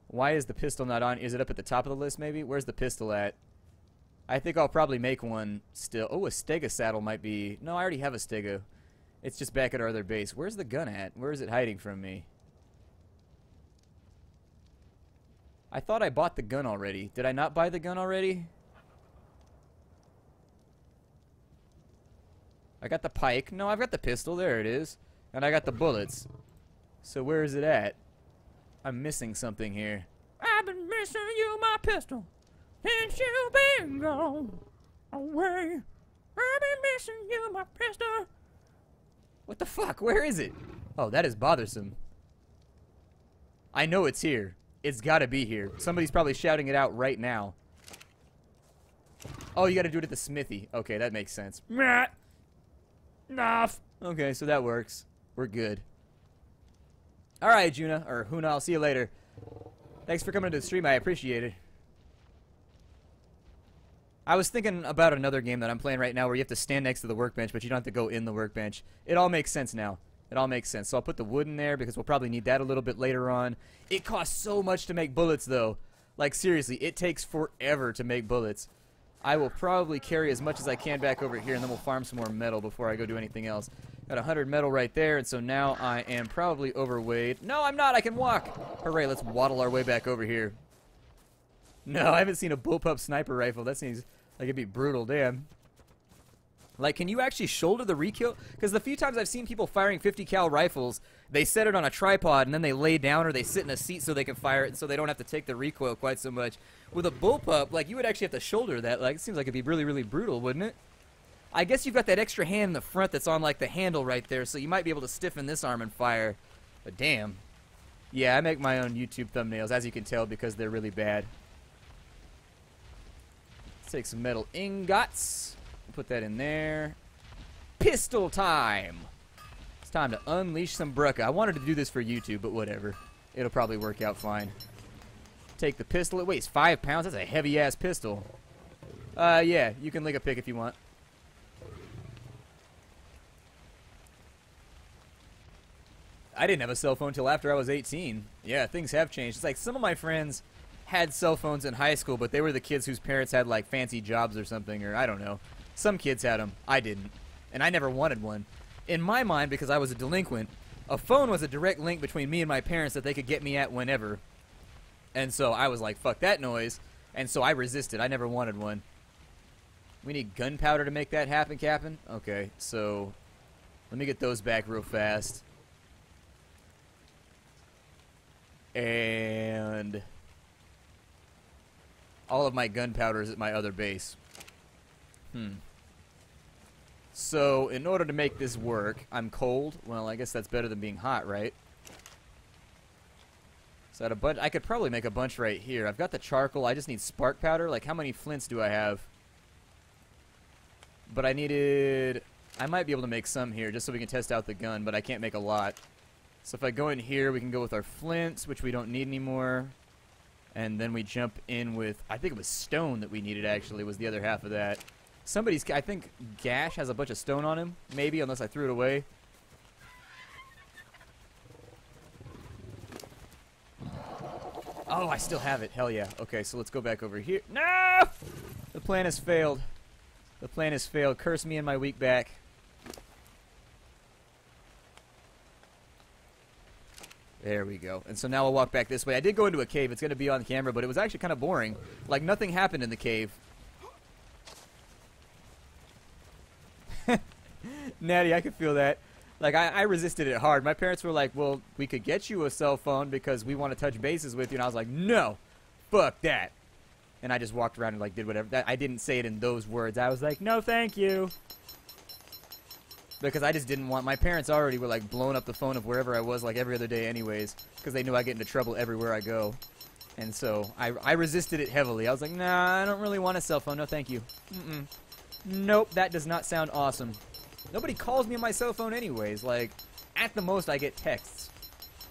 Why is the pistol not on? Is it up at the top of the list, maybe? Where's the pistol at? I think I'll probably make one still. Oh, a Stega saddle might be... No, I already have a Stega. It's just back at our other base. Where's the gun at? Where is it hiding from me? I thought I bought the gun already. Did I not buy the gun already? I got the pike. No, I've got the pistol. There it is. And I got the bullets. So where is it at? I'm missing something here. I've been missing you, my pistol, since you've been gone away. I've been missing you, my pistol. What the fuck? Where is it? Oh, that is bothersome. I know it's here. It's gotta be here. Somebody's probably shouting it out right now. Oh, you gotta do it at the smithy. Okay, that makes sense. Enough. Okay, so that works. We're good. Alright, Juna, or Huna, I'll see you later. Thanks for coming to the stream, I appreciate it. I was thinking about another game that I'm playing right now where you have to stand next to the workbench, but you don't have to go in the workbench. It all makes sense now. It all makes sense. So I'll put the wood in there because we'll probably need that a little bit later on. It costs so much to make bullets, though. Like, seriously, it takes forever to make bullets. I will probably carry as much as I can back over here, and then we'll farm some more metal before I go do anything else. Got 100 metal right there, and so now I am probably overweight. No, I'm not. I can walk. Hooray, let's waddle our way back over here. No, I haven't seen a bullpup sniper rifle. That seems like it'd be brutal. Damn. Like, can you actually shoulder the recoil? Because the few times I've seen people firing 50 cal rifles, they set it on a tripod, and then they lay down or they sit in a seat so they can fire it, and so they don't have to take the recoil quite so much. With a bullpup, like, you would actually have to shoulder that. Like, it seems like it'd be really, really brutal, wouldn't it? I guess you've got that extra hand in the front that's on, like, the handle right there, so you might be able to stiffen this arm and fire. But damn. Yeah, I make my own YouTube thumbnails, as you can tell, because they're really bad. Let's take some metal ingots. Put that in there. Pistol time! It's time to unleash some Brucka. I wanted to do this for YouTube, but whatever. It'll probably work out fine. Take the pistol. It weighs 5 pounds. That's a heavy-ass pistol. Yeah, you can lick a pick if you want. I didn't have a cell phone until after I was 18. Yeah, things have changed. It's like some of my friends had cell phones in high school, but they were the kids whose parents had, like, fancy jobs or something, or I don't know. Some kids had them. I didn't. And I never wanted one. In my mind, because I was a delinquent, a phone was a direct link between me and my parents that they could get me at whenever. And so I was like, fuck that noise. And so I resisted. I never wanted one. We need gunpowder to make that happen, Captain? Okay, so let me get those back real fast. And all of my gunpowder is at my other base. So, in order to make this work, I'm cold. Well, I guess that's better than being hot, right? So, I could probably make a bunch right here. I've got the charcoal. I just need spark powder. Like, how many flints do I have? But I might be able to make some here just so we can test out the gun, but I can't make a lot. So, if I go in here, we can go with our flints, which we don't need anymore. And then we jump in with, I think it was stone that we needed, actually, was the other half of that. I think Gash has a bunch of stone on him, maybe, unless I threw it away. Oh, I still have it. Hell yeah. Okay, so let's go back over here. No! The plan has failed. The plan has failed. Curse me and my weak back. There we go. And so now I'll walk back this way. I did go into a cave. It's going to be on camera, but it was actually kind of boring. Like, nothing happened in the cave. Natty, I could feel that. Like, I resisted it hard. My parents were like, well, we could get you a cell phone because we want to touch bases with you. And I was like, no, fuck that. And I just walked around and, like, did whatever. I didn't say it in those words. I was like, no, thank you. Because I just didn't want... My parents already were, like, blowing up the phone of wherever I was, like, every other day anyways. Because they knew I get into trouble everywhere I go. And so I resisted it heavily. I was like, nah, I don't really want a cell phone. No, thank you. Mm-mm. Nope, that does not sound awesome. Nobody calls me on my cell phone anyways. Like, at the most, I get texts.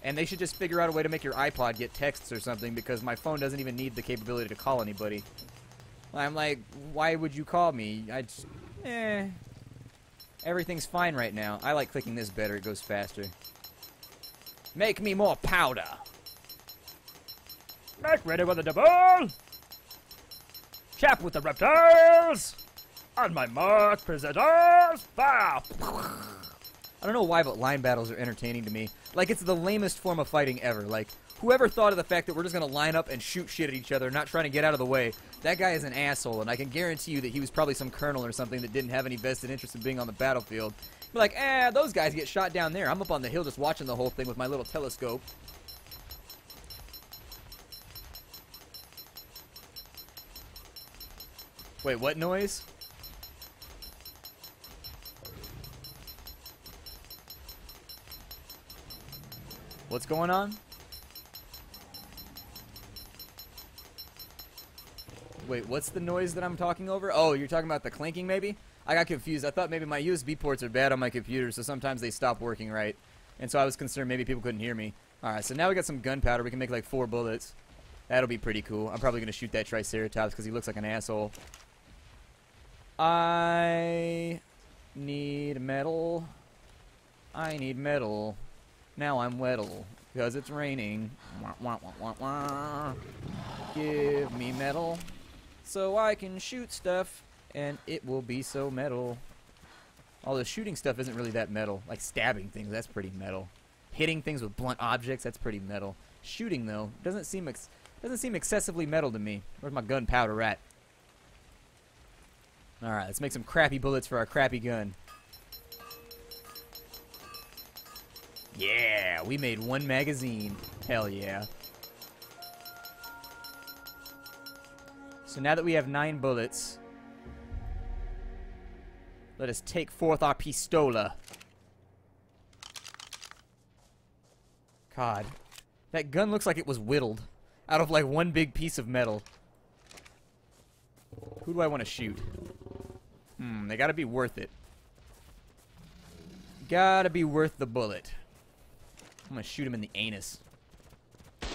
And they should just figure out a way to make your iPod get texts or something, because my phone doesn't even need the capability to call anybody. I'm like, why would you call me? I just... Everything's fine right now. I like clicking this better. It goes faster. Make me more powder. Make ready with the double. Chap with the reptiles. On my mark, presenters, fire! I don't know why, but line battles are entertaining to me. Like, it's the lamest form of fighting ever. Like, whoever thought of the fact that we're just going to line up and shoot shit at each other, not trying to get out of the way, that guy is an asshole, and I can guarantee you that he was probably some colonel or something that didn't have any vested interest in being on the battlefield. Be like, those guys get shot down there. I'm up on the hill just watching the whole thing with my little telescope. Wait, what noise? What's going on? Wait, what's the noise that I'm talking over? Oh, you're talking about the clinking, maybe? I got confused. I thought maybe my USB ports are bad on my computer, so sometimes they stop working right. And so I was concerned maybe people couldn't hear me. Alright, so now we got some gunpowder. We can make like 4 bullets. That'll be pretty cool. I'm probably going to shoot that Triceratops because he looks like an asshole. I need metal. I need metal. Now I'm weddle, because it's raining. Wah, wah, wah, wah, wah. Give me metal, so I can shoot stuff, and it will be so metal. Although shooting stuff isn't really that metal. Like stabbing things, that's pretty metal. Hitting things with blunt objects, that's pretty metal. Shooting, though, doesn't seem excessively metal to me. Where's my gunpowder at? Alright, let's make some crappy bullets for our crappy gun. Yeah, we made 1 magazine. Hell yeah. So now that we have 9 bullets, let us take forth our pistola. God, that gun looks like it was whittled out of like 1 big piece of metal. Who do I want to shoot? They gotta be worth it. Gotta be worth the bullet. I'm gonna shoot him in the anus. What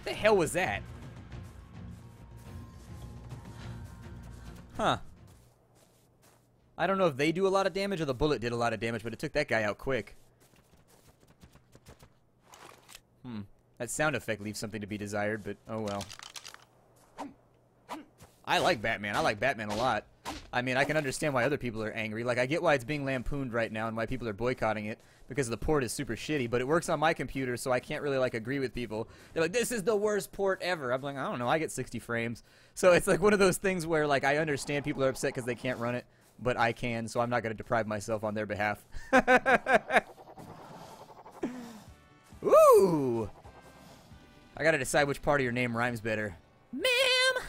the hell was that? Huh. I don't know if they do a lot of damage or the bullet did a lot of damage, but it took that guy out quick. That sound effect leaves something to be desired, but oh well. I like Batman. I like Batman a lot. I mean, I can understand why other people are angry. Like, I get why it's being lampooned right now and why people are boycotting it, because the port is super shitty, but it works on my computer, so I can't really, like, agree with people. They're like, this is the worst port ever. I'm like, I don't know, I get 60 frames. So it's like one of those things where, like, I understand people are upset because they can't run it, but I can, so I'm not going to deprive myself on their behalf. Ooh! I gotta decide which part of your name rhymes better. Ma'am!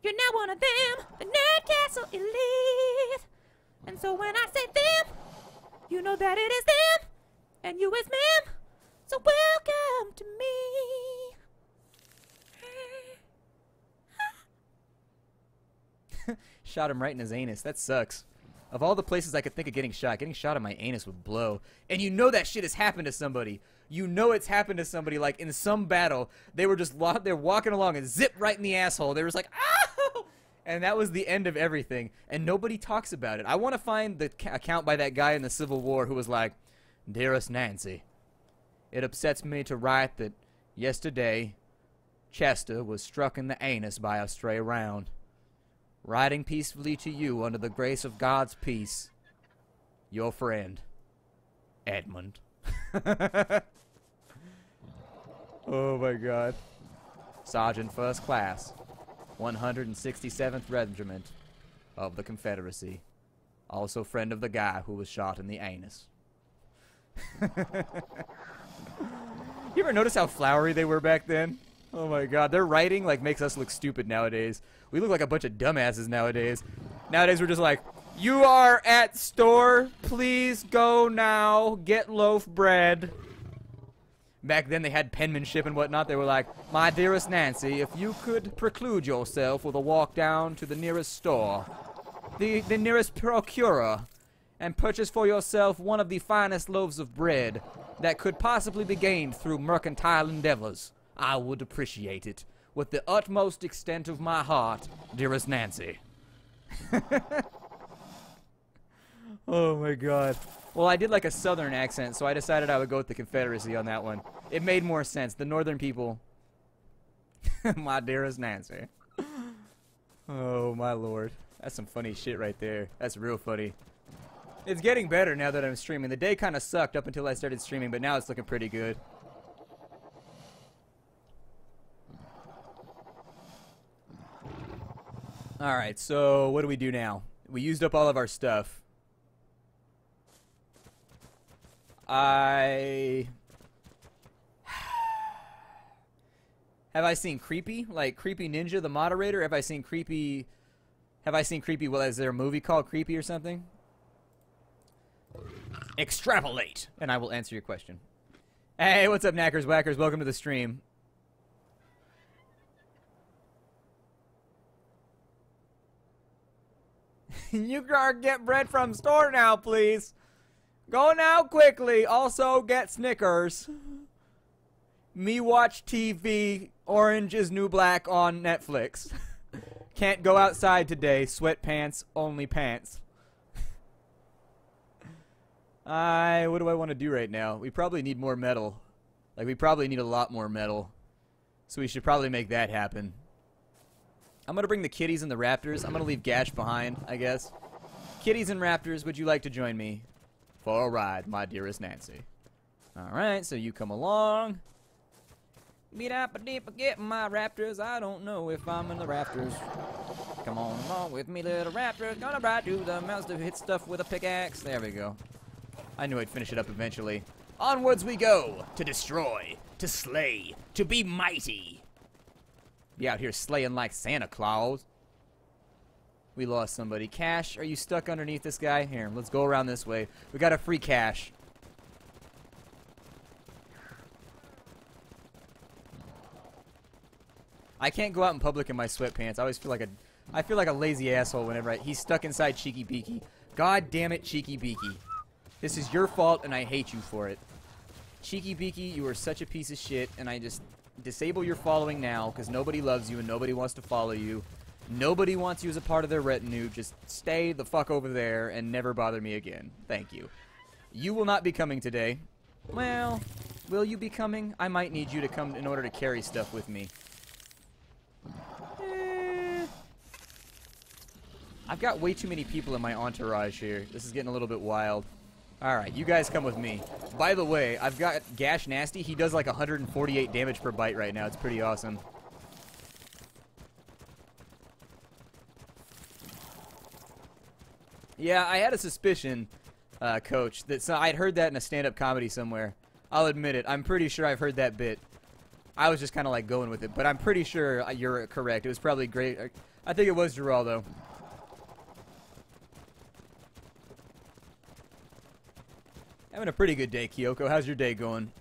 You're not one of them, the Nerdcastle elite. And so when I say them, you know that it is them, and you is ma'am. So welcome to me. Shot him right in his anus. That sucks. Of all the places I could think of getting shot in my anus would blow. And you know that shit has happened to somebody. You know it's happened to somebody, like in some battle. They were just they're walking along and zip right in the asshole. They were just like, ah! And that was the end of everything. And nobody talks about it. I want to find the account by that guy in the Civil War who was like, Dearest Nancy, it upsets me to write that yesterday Chester was struck in the anus by a stray round. Riding peacefully to you under the grace of God's peace. Your friend, Edmund. Oh my God. Sergeant First Class, 167th Regiment of the Confederacy. Also friend of the guy who was shot in the anus. You ever notice how flowery they were back then? Oh my God, their writing like makes us look stupid nowadays. We look like a bunch of dumbasses nowadays. Nowadays we're just like, you are at store, please go now, get loaf bread. Back then they had penmanship and whatnot. They were like, my dearest Nancy, if you could preclude yourself with a walk down to the nearest store, the nearest procurer, and purchase for yourself one of the finest loaves of bread that could possibly be gained through mercantile endeavors, I would appreciate it with the utmost extent of my heart, dearest Nancy. Oh my God. Well, I did like a southern accent, so I decided I would go with the Confederacy on that one. It made more sense. The northern people. My dearest Nancy. Oh my Lord. That's some funny shit right there. That's real funny. It's getting better now that I'm streaming. The day kind of sucked up until I started streaming, but now it's looking pretty good. Alright, so what do we do now? We used up all of our stuff. Have I seen Creepy? Like Creepy Ninja, the moderator? Have I seen Creepy? Well, is there a movie called Creepy or something? Extrapolate, and I will answer your question. Hey, what's up, Knackers Whackers? Welcome to the stream. You gotta get bread from store now, please. Go now quickly. Also, get Snickers. Me watch TV. Orange is New Black on Netflix. Can't go outside today. Sweatpants, only pants. What do I want to do right now? We probably need more metal. Like, we probably need a lot more metal. So we should probably make that happen. I'm going to bring the kitties and the raptors. I'm going to leave Gash behind, I guess. Kitties and raptors, would you like to join me for a ride, my dearest Nancy? Alright, so you come along. Get my raptors. I don't know if I'm in the rafters. Come on along with me, little raptors. Gonna ride through the mountains to hit stuff with a pickaxe. There we go. I knew I'd finish it up eventually. Onwards we go. To destroy. To slay. To be mighty. Be out here slaying like Santa Claus. We lost somebody. Cash, are you stuck underneath this guy? Here, let's go around this way. We got a free cache. I can't go out in public in my sweatpants. I always feel like a lazy asshole whenever he's stuck inside Cheeky Beaky. God damn it, Cheeky Beaky. This is your fault and I hate you for it. Cheeky Beaky, you are such a piece of shit, and I just disable your following now because nobody loves you and nobody wants to follow you. Nobody wants you as a part of their retinue. Just stay the fuck over there and never bother me again. Thank you. You will not be coming today. Well, will you be coming? I might need you to come in order to carry stuff with me. I've got way too many people in my entourage here. This is getting a little bit wild. Alright, you guys come with me. By the way, I've got Gash Nasty. He does like 148 damage per bite right now. It's pretty awesome. Yeah, I had a suspicion, Coach, that I'd heard that in a stand-up comedy somewhere. I'll admit it. I'm pretty sure I've heard that bit. I was just kind of like going with it, but I'm pretty sure you're correct. It was probably great. I think it was Geraldo. Having a pretty good day, Kyoko. How's your day going?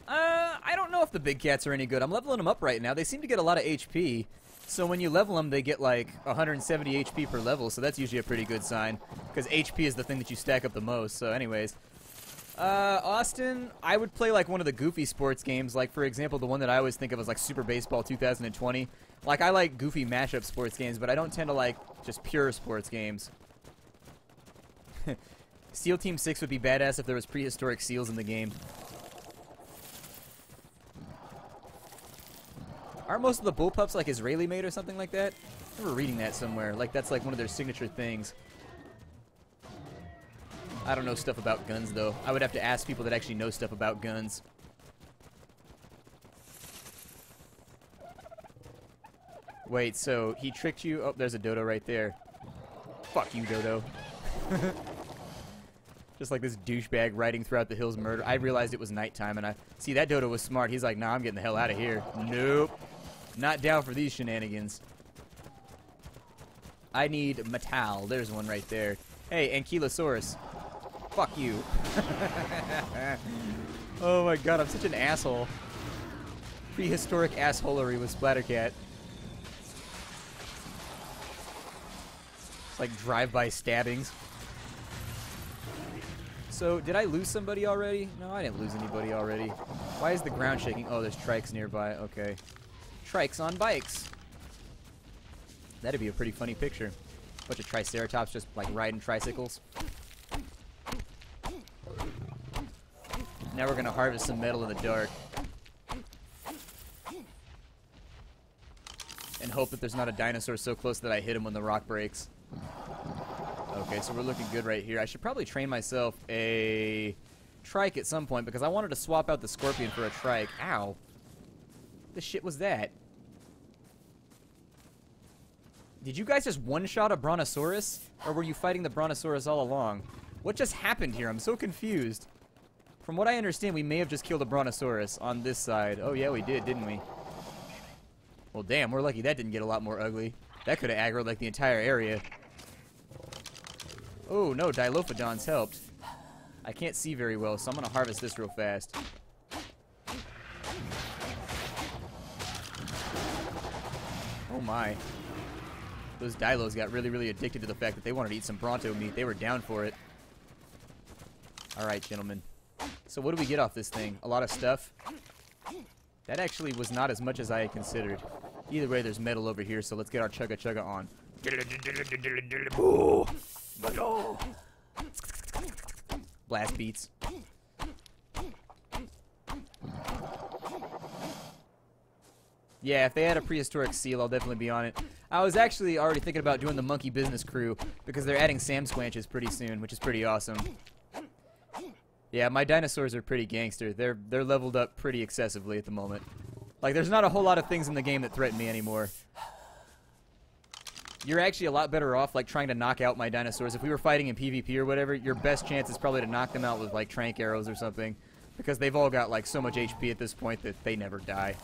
I don't know if the big cats are any good. I'm leveling them up right now. They seem to get a lot of HP. So when you level them, they get like 170 HP per level. So that's usually a pretty good sign. Because HP is the thing that you stack up the most. So anyways. Austin, I would play like one of the goofy sports games. Like, for example, the one that I always think of as like Super Baseball 2020. Like, I like goofy mashup sports games, but I don't tend to like just pure sports games. SEAL Team 6 would be badass if there was prehistoric seals in the game. Aren't most of the bullpups like Israeli made or something like that? I remember reading that somewhere. Like that's like one of their signature things. I don't know stuff about guns though. I would have to ask people that actually know stuff about guns. Wait, so he tricked you? Oh, there's a dodo right there. Fuck you, dodo. Just like this douchebag riding throughout the hills murder. I realized it was nighttime, and I... See, that dodo was smart. He's like, nah, I'm getting the hell out of here. Nope. Not down for these shenanigans. I need metal. There's one right there. Hey, Ankylosaurus. Fuck you. Oh my god, I'm such an asshole. Prehistoric assholery with Splattercat. Like drive-by stabbings. So, did I lose somebody already? No, I didn't lose anybody already. Why is the ground shaking? Oh, there's trikes nearby. Okay. Trikes on bikes. That'd be a pretty funny picture. Bunch of triceratops just like riding tricycles. Now we're gonna harvest some metal in the dark. And hope that there's not a dinosaur so close that I hit him when the rock breaks. Okay, so we're looking good right here. I should probably train myself a trike at some point because I wanted to swap out the scorpion for a trike. Ow. What the shit was that? Did you guys just one-shot a brontosaurus? Or were you fighting the brontosaurus all along? What just happened here? I'm so confused. From what I understand, we may have just killed a brontosaurus on this side. Oh yeah, we did, didn't we? Well, damn, we're lucky that didn't get a lot more ugly. That could have aggroed like the entire area. Oh, no, Dilophodons helped. I can't see very well, so I'm going to harvest this real fast. Oh, my. Those Dilos got really, really addicted to the fact that they wanted to eat some Bronto meat. They were down for it. Alright, gentlemen. So what do we get off this thing? A lot of stuff? That actually was not as much as I had considered. Either way, there's metal over here, so let's get our chugga-chugga on. Blast beats. Yeah, if they had a prehistoric seal, I'll definitely be on it. I was actually already thinking about doing the monkey business crew because they're adding Sam Squanches pretty soon, which is pretty awesome. Yeah, my dinosaurs are pretty gangster. They're leveled up pretty excessively at the moment. Like, there's not a whole lot of things in the game that threaten me anymore. You're actually a lot better off, like, trying to knock out my dinosaurs. If we were fighting in PvP or whatever, your best chance is probably to knock them out with, like, trank arrows or something. Because they've all got, like, so much HP at this point that they never die.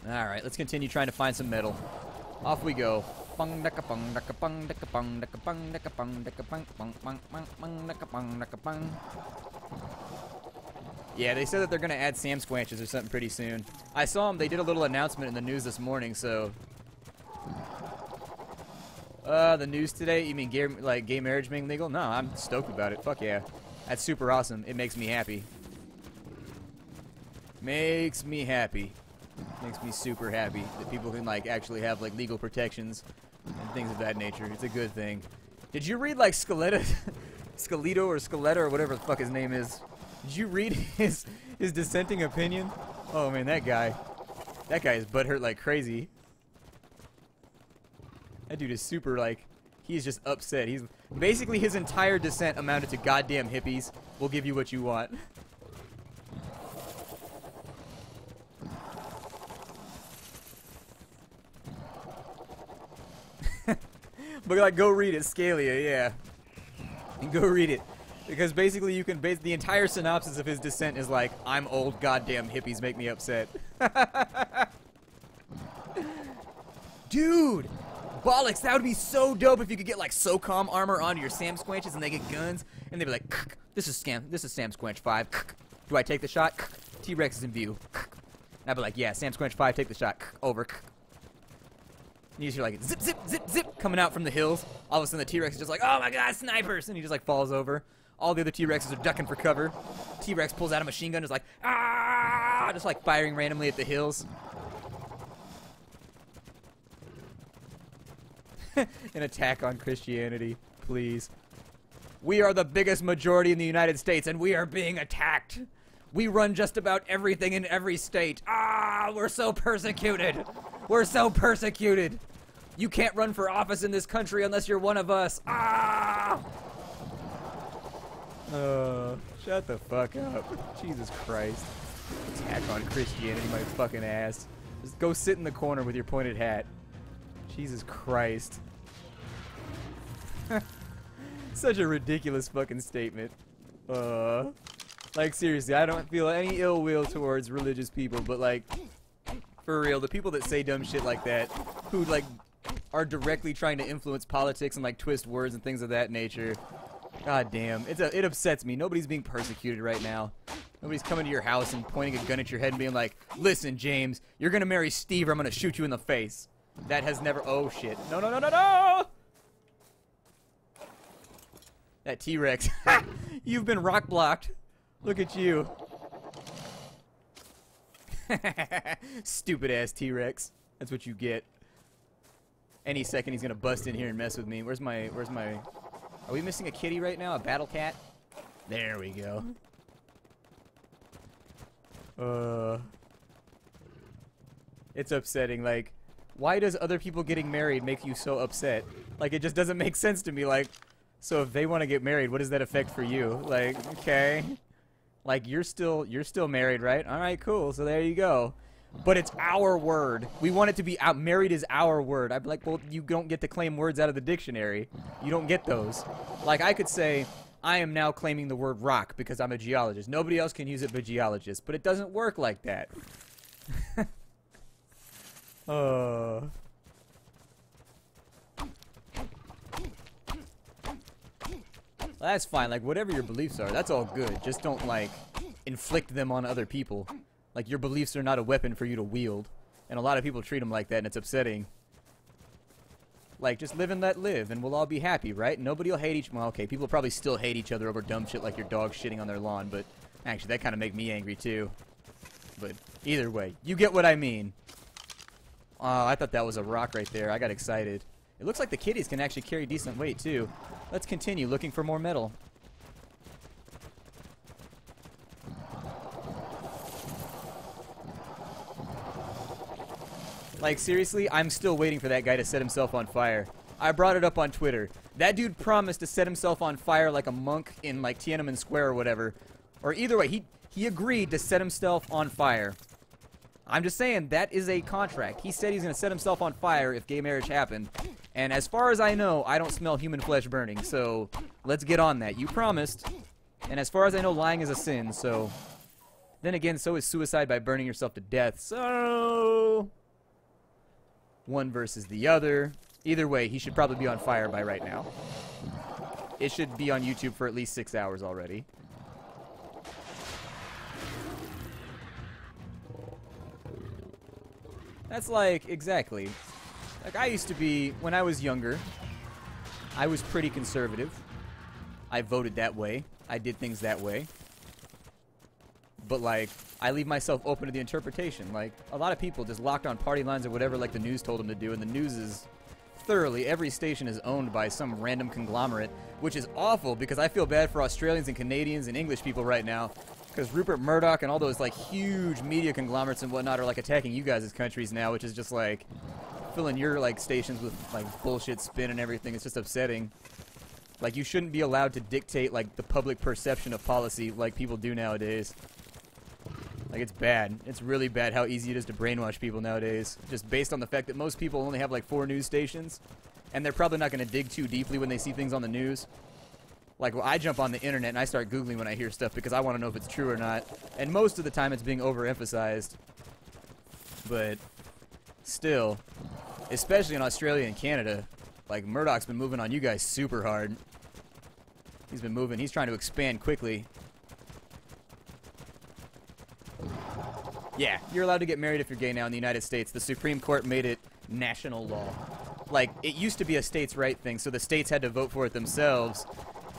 Alright, let's continue trying to find some metal. Off we go. Yeah, they said that they're going to add Sam Squanches or something pretty soon. I saw them. They did a little announcement in the news this morning, so... the news today? You mean gay marriage being legal? No, I'm stoked about it. Fuck yeah. That's super awesome. It makes me happy. Makes me happy. Makes me super happy that people can, like, actually have, like, legal protections and things of that nature. It's a good thing. Did you read, like, Skelito or Skeletta or whatever the fuck his name is? Did you read his dissenting opinion? Oh, man, that guy is butthurt like crazy. That dude is super, like, he's just upset. He's basically, his entire dissent amounted to goddamn hippies. We'll give you what you want. But, like, go read it, Scalia, yeah. And go read it. Because basically you can the entire synopsis of his dissent is like, I'm old, goddamn hippies make me upset. Dude! Bollocks, that would be so dope if you could get, like, SOCOM armor onto your Sam Squanches and they get guns. And they'd be like, this is Sam Squanch 5. Do I take the shot? T-Rex is in view. And I'd be like, yeah, Sam Squanch 5, take the shot. Over. And you just hear like zip, zip, zip, zip coming out from the hills. All of a sudden the T-Rex is just like, oh my god, snipers! And he just like falls over. All the other T-Rexes are ducking for cover. T-Rex pulls out a machine gun, just like, ah! Just like firing randomly at the hills. An attack on Christianity. Please. We are the biggest majority in the United States, and we are being attacked. We run just about everything in every state. Ah, we're so persecuted. We're so persecuted. You can't run for office in this country unless you're one of us. Ah! Shut the fuck up. Jesus Christ. Attack on Christianity, my fucking ass. Just go sit in the corner with your pointed hat. Jesus Christ. Such a ridiculous fucking statement. Like, seriously, I don't feel any ill will towards religious people, but, like, for real, the people that say dumb shit like that, who, like, are directly trying to influence politics and, like, twist words and things of that nature, god damn, it upsets me. Nobody's being persecuted right now. Nobody's coming to your house and pointing a gun at your head and being like, listen, James, you're gonna marry Steve or I'm gonna shoot you in the face. That has never, oh shit. No, no, no, no, no! That T-Rex. You've been rock blocked. Look at you. Stupid ass T-Rex. That's what you get. Any second he's gonna bust in here and mess with me. Where's my, are we missing a kitty right now? A battle cat? There we go. It's upsetting. Like, why does other people getting married make you so upset? Like, it just doesn't make sense to me. Like, so if they want to get married, what does that affect for you? Like, okay. Like, you're still married, right? All right, cool. So there you go. But it's our word. We want it to be out. Married is our word. I'd be like, well, you don't get to claim words out of the dictionary. You don't get those. Like, I could say, I am now claiming the word rock because I'm a geologist. Nobody else can use it but geologists. But it doesn't work like that. That's fine. Like, whatever your beliefs are, that's all good. Just don't, like, inflict them on other people. Like, your beliefs are not a weapon for you to wield. And a lot of people treat them like that, and it's upsetting. Like, just live and let live, and we'll all be happy, right? Nobody will hate each... Well, okay, people probably still hate each other over dumb shit like your dog shitting on their lawn, but actually, that kind of make me angry, too. But either way, you get what I mean. Oh, I thought that was a rock right there. I got excited. It looks like the kitties can actually carry decent weight, too. Let's continue looking for more metal. Like, seriously, I'm still waiting for that guy to set himself on fire. I brought it up on Twitter. That dude promised to set himself on fire like a monk in, like, Tiananmen Square or whatever. Or either way, he agreed to set himself on fire. I'm just saying, that is a contract. He said he's going to set himself on fire if gay marriage happened. And as far as I know, I don't smell human flesh burning. So, let's get on that. You promised. And as far as I know, lying is a sin, so... Then again, so is suicide by burning yourself to death. So... One versus the other. Either way, he should probably be on fire by right now. It should be on YouTube for at least 6 hours already. That's like, exactly. Like, I used to be, when I was younger, I was pretty conservative. I voted that way. I did things that way. But, like, I leave myself open to the interpretation. Like, a lot of people just locked on party lines or whatever, like the news told them to do, and the news is thoroughly, every station is owned by some random conglomerate, which is awful because I feel bad for Australians and Canadians and English people right now, because Rupert Murdoch and all those, like, huge media conglomerates and whatnot are, like, attacking you guys' countries now, which is just, like, filling your, like, stations with, like, bullshit spin and everything. It's just upsetting. Like, you shouldn't be allowed to dictate, like, the public perception of policy like people do nowadays. Like, it's bad. It's really bad how easy it is to brainwash people nowadays. Just based on the fact that most people only have, like, 4 news stations. And they're probably not going to dig too deeply when they see things on the news. Like, well, I jump on the internet and I start Googling when I hear stuff because I want to know if it's true or not. And most of the time it's being overemphasized. But still, especially in Australia and Canada, like, Murdoch's been moving on you guys super hard. He's been moving. He's trying to expand quickly. Yeah, you're allowed to get married if you're gay now in the United States. The Supreme Court made it national law. Like, it used to be a states' right thing, so the states had to vote for it themselves.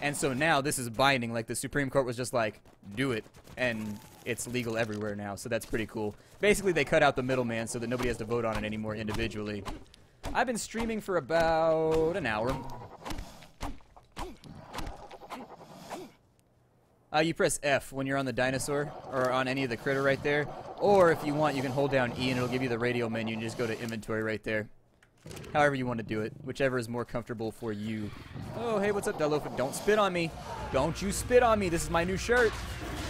And so now this is binding. Like, the Supreme Court was just like, do it. And it's legal everywhere now, so that's pretty cool. Basically, they cut out the middleman so that nobody has to vote on it anymore individually. I've been streaming for about an hour. You press F when you're on the dinosaur, or on any of the critter right there. Or if you want, you can hold down E and it'll give you the radio menu and just go to inventory right there. However you want to do it. Whichever is more comfortable for you. Oh, hey, what's up, Delofa? Don't spit on me. Don't you spit on me. This is my new shirt.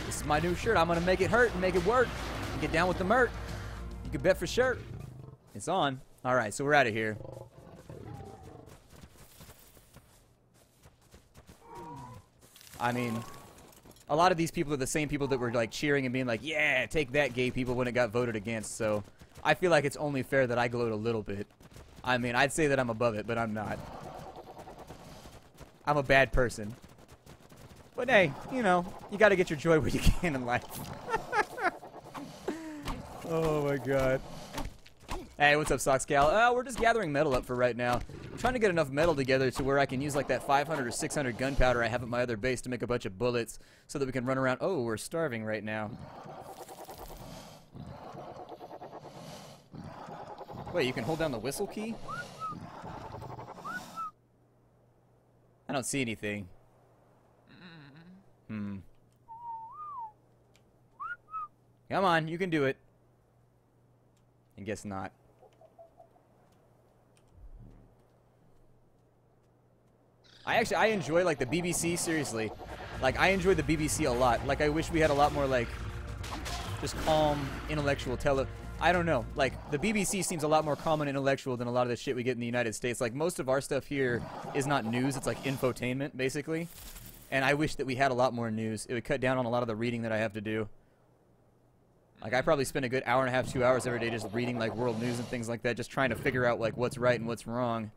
This is my new shirt. I'm going to make it hurt and make it work. Get down with the mert. You can bet for sure. It's on. All right, so we're out of here. I mean, a lot of these people are the same people that were like cheering and being like, yeah, take that, gay people, when it got voted against. So I feel like it's only fair that I gloat a little bit. I mean, I'd say that I'm above it, but I'm not. I'm a bad person. But hey, you know, you got to get your joy where you can in life. Oh my god. Hey, what's up, Soxcal? We're just gathering metal up for right now. I'm trying to get enough metal together to where I can use like that 500 or 600 gunpowder I have at my other base to make a bunch of bullets so that we can run around. Oh, we're starving right now. Wait, you can hold down the whistle key? I don't see anything. Come on, you can do it. I guess not. I enjoy like the BBC, seriously. Like I enjoy the BBC a lot. Like I wish we had a lot more like just calm intellectual I don't know. Like the BBC seems a lot more calm and intellectual than a lot of the shit we get in the United States. Like most of our stuff here is not news, it's like infotainment basically. And I wish that we had a lot more news. It would cut down on a lot of the reading that I have to do. Like I probably spend a good hour and a half, 2 hours every day just reading like world news and things like that, just trying to figure out like what's right and what's wrong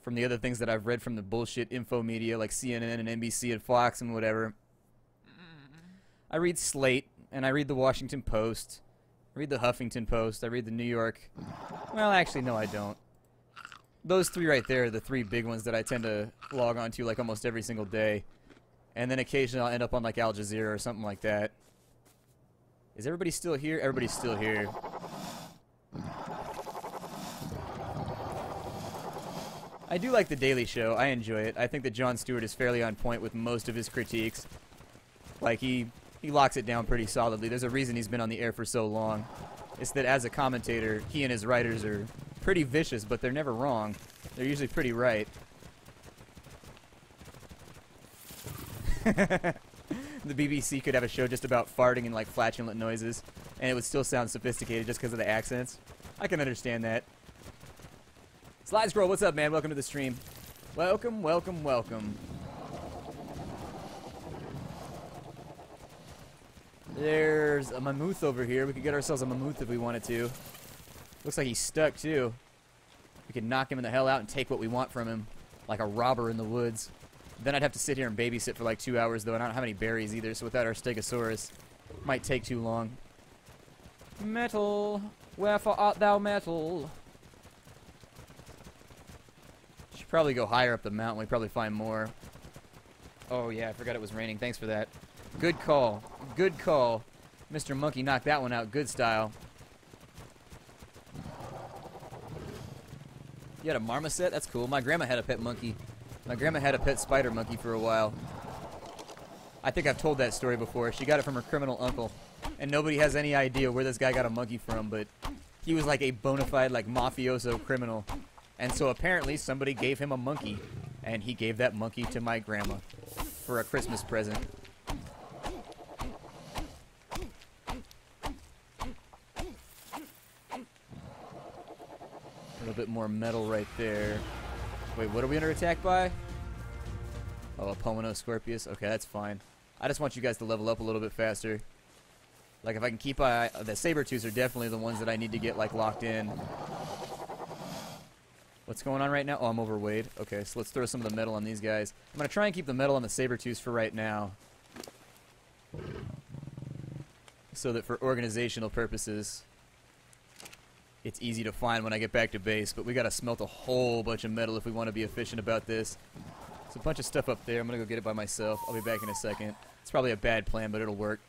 from the other things that I've read from the bullshit info media like CNN and NBC and Fox and whatever. I read Slate and I read the Washington Post. I read the Huffington Post. I read the New York. Well, actually, no, I don't. Those three right there are the three big ones that I tend to log on to like almost every single day. And then occasionally I'll end up on like Al Jazeera or something like that. Is everybody still here? Everybody's still here. I do like The Daily Show. I enjoy it. I think that Jon Stewart is fairly on point with most of his critiques. Like, he locks it down pretty solidly. There's a reason he's been on the air for so long. It's that as a commentator, he and his writers are pretty vicious, but they're never wrong. They're usually pretty right. The BBC could have a show just about farting and like flatulent noises, and it would still sound sophisticated just because of the accents. I can understand that. Slide Scroll, what's up, man? Welcome to the stream. Welcome, welcome, welcome. There's a mammoth over here. We could get ourselves a mammoth if we wanted to. Looks like he's stuck, too. We could knock him in the hell out and take what we want from him, like a robber in the woods. Then I'd have to sit here and babysit for like 2 hours, though, and I don't have any berries either, so without our Stegosaurus, might take too long. Metal, wherefore art thou metal? Should probably go higher up the mountain. We'd probably find more. Oh, yeah, I forgot it was raining. Thanks for that. Good call. Good call. Mr. Monkey knocked that one out. Good style. You had a marmoset? That's cool. My grandma had a pet monkey. My grandma had a pet spider monkey for a while. I think I've told that story before. She got it from her criminal uncle. And nobody has any idea where this guy got a monkey from, but he was like a bona fide, like, mafioso criminal. And so apparently somebody gave him a monkey, and he gave that monkey to my grandma for a Christmas present. A little bit more metal right there. Wait, what are we under attack by? Oh, a Pulmonoscorpius? Okay, that's fine. I just want you guys to level up a little bit faster. Like, if I can keep the Sabertooths are definitely the ones that I need to get, like, locked in. What's going on right now? Oh, I'm overweight. Okay, so let's throw some of the metal on these guys. I'm going to try and keep the metal on the Sabertooths for right now, so that for organizational purposes, it's easy to find when I get back to base. But we got to smelt a whole bunch of metal if we want to be efficient about this. There's a bunch of stuff up there. I'm going to go get it by myself. I'll be back in a second. It's probably a bad plan, but it'll work.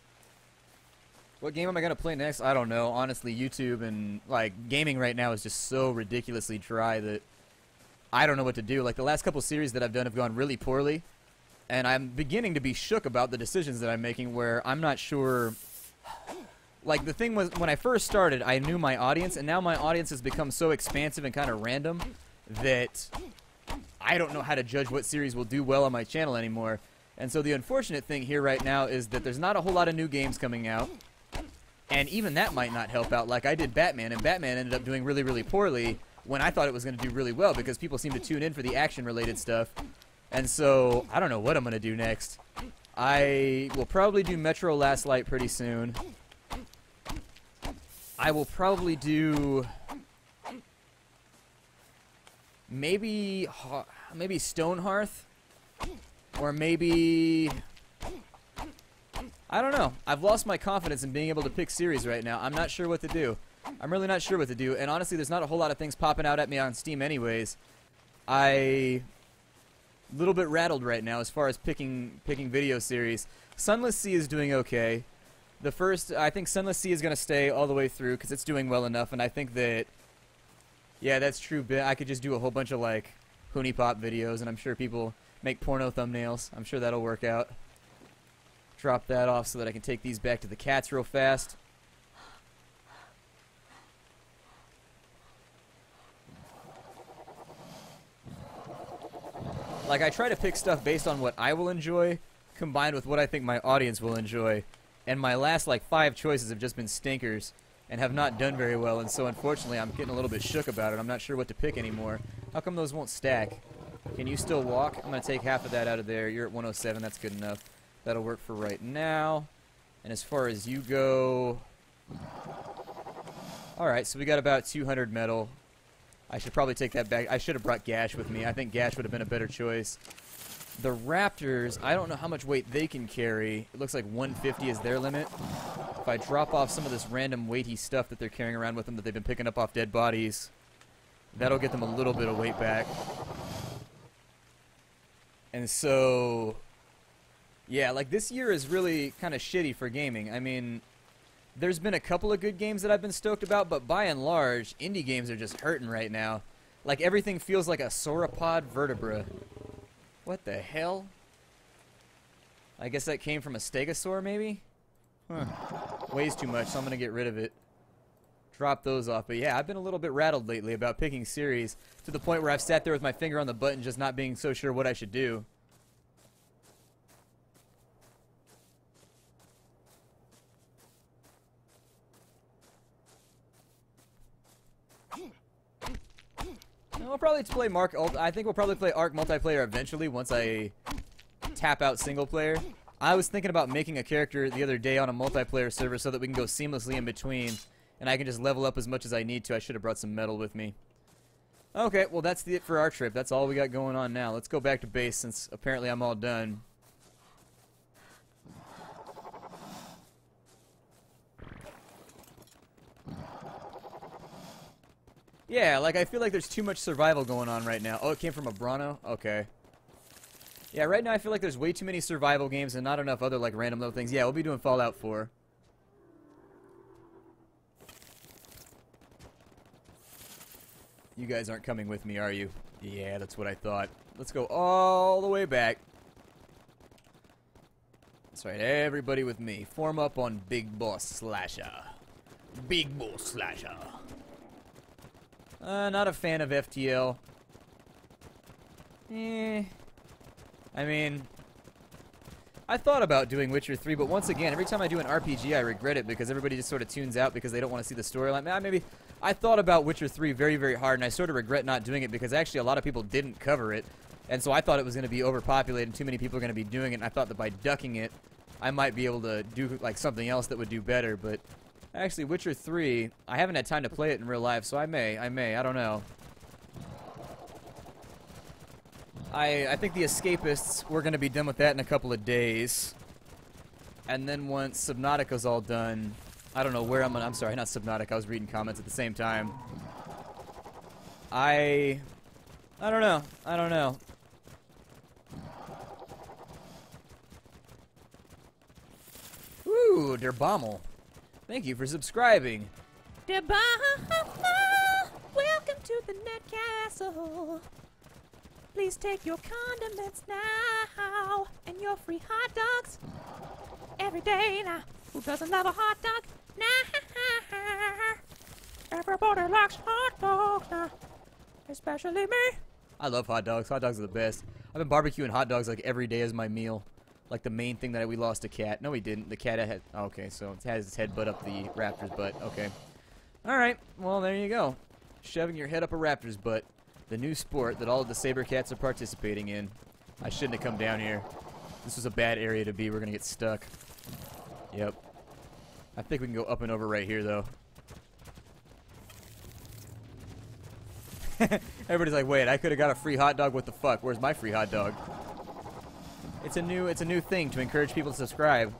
What game am I going to play next? I don't know. Honestly, YouTube and, like, gaming right now is just so ridiculously dry that I don't know what to do. Like, the last couple series that I've done have gone really poorly. And I'm beginning to be shook about the decisions that I'm making, where I'm not sure. Like, the thing was, when I first started, I knew my audience, and now my audience has become so expansive and kind of random that I don't know how to judge what series will do well on my channel anymore. And so the unfortunate thing here right now is that there's not a whole lot of new games coming out, and even that might not help out. Like, I did Batman, and Batman ended up doing really, really poorly when I thought it was going to do really well, because people seem to tune in for the action-related stuff. And so, I don't know what I'm going to do next. I will probably do Metro Last Light pretty soon. I will probably do maybe Stonehearth, or maybe, I don't know. I've lost my confidence in being able to pick series right now. I'm not sure what to do. I'm really not sure what to do, and honestly, there's not a whole lot of things popping out at me on Steam anyways. A little bit rattled right now as far as picking video series. Sunless Sea is doing okay. I think Sunless Sea is going to stay all the way through because it's doing well enough, and I think that, yeah, that's true. I could just do a whole bunch of, like, Hooney Pop videos, and I'm sure people make porno thumbnails. I'm sure that'll work out. Drop that off so that I can take these back to the cats real fast. Like, I try to pick stuff based on what I will enjoy, combined with what I think my audience will enjoy. And my last, like, 5 choices have just been stinkers and have not done very well, and so unfortunately I'm getting a little bit shook about it. I'm not sure what to pick anymore. How come those won't stack? Can you still walk? I'm going to take half of that out of there. You're at 107. That's good enough. That'll work for right now. And as far as you go... Alright, so we got about 200 metal. I should probably take that back. I should have brought Gash with me. I think Gash would have been a better choice. The Raptors, I don't know how much weight they can carry. It looks like 150 is their limit. If I drop off some of this random weighty stuff that they're carrying around with them that they've been picking up off dead bodies, that'll get them a little bit of weight back. And so, yeah, like, this year is really kind of shitty for gaming. I mean, there's been a couple of good games that I've been stoked about, but by and large, indie games are just hurting right now. Like, everything feels like a sauropod vertebra. What the hell? I guess that came from a stegosaur, maybe? Huh. Weighs too much, so I'm going to get rid of it. Drop those off. But yeah, I've been a little bit rattled lately about picking series, to the point where I've sat there with my finger on the button just not being so sure what I should do. We'll probably play I think we'll probably play Ark multiplayer eventually once I tap out single player. I was thinking about making a character the other day on a multiplayer server so that we can go seamlessly in between, and I can just level up as much as I need to. I should have brought some metal with me. Okay, well, that's it for our trip. That's all we got going on now. Let's go back to base since apparently I'm all done. Yeah, like, I feel like there's too much survival going on right now. Oh, it came from a Bronto? Okay. Yeah, right now I feel like there's way too many survival games and not enough other, like, random little things. Yeah, we'll be doing Fallout 4. You guys aren't coming with me, are you? Yeah, that's what I thought. Let's go all the way back. That's right, everybody with me. Form up on Big Boss Slasher. Big Boss Slasher. Not a fan of FTL. I mean, I thought about doing Witcher 3, but once again, every time I do an RPG, I regret it because everybody just sort of tunes out because they don't want to see the storyline. Maybe I thought about Witcher 3 very, very hard, and I sort of regret not doing it because actually a lot of people didn't cover it, and so I thought it was going to be overpopulated and too many people are going to be doing it, and I thought that by ducking it, I might be able to do like something else that would do better, but actually Witcher 3, I haven't had time to play it in real life, so I may, I don't know. I think the Escapists, we're going to be done with that in a couple of days. And then once Subnautica's all done, I don't know where I'm sorry, not Subnautica, I was reading comments at the same time. I don't know. Ooh, Der Bommel. Thank you for subscribing. Der Bommel, welcome to the Net Castle. Please take your condiments now and your free hot dogs every day now. Who doesn't love a hot dog? Nah. Everybody likes hot dogs now, especially me. I love hot dogs. Hot dogs are the best. I've been barbecuing hot dogs like every day as my meal. Like the main thing that we lost a cat. No, we didn't. The cat had... Okay, so it has its head butt up the raptor's butt. Okay. Alright. Well, there you go. Shoving your head up a raptor's butt. The new sport that all of the saber cats are participating in. I shouldn't have come down here. This was a bad area to be. We're going to get stuck. Yep. I think we can go up and over right here, though. Everybody's like, wait, I could have got a free hot dog. What the fuck? Where's my free hot dog? It's a new thing to encourage people to subscribe.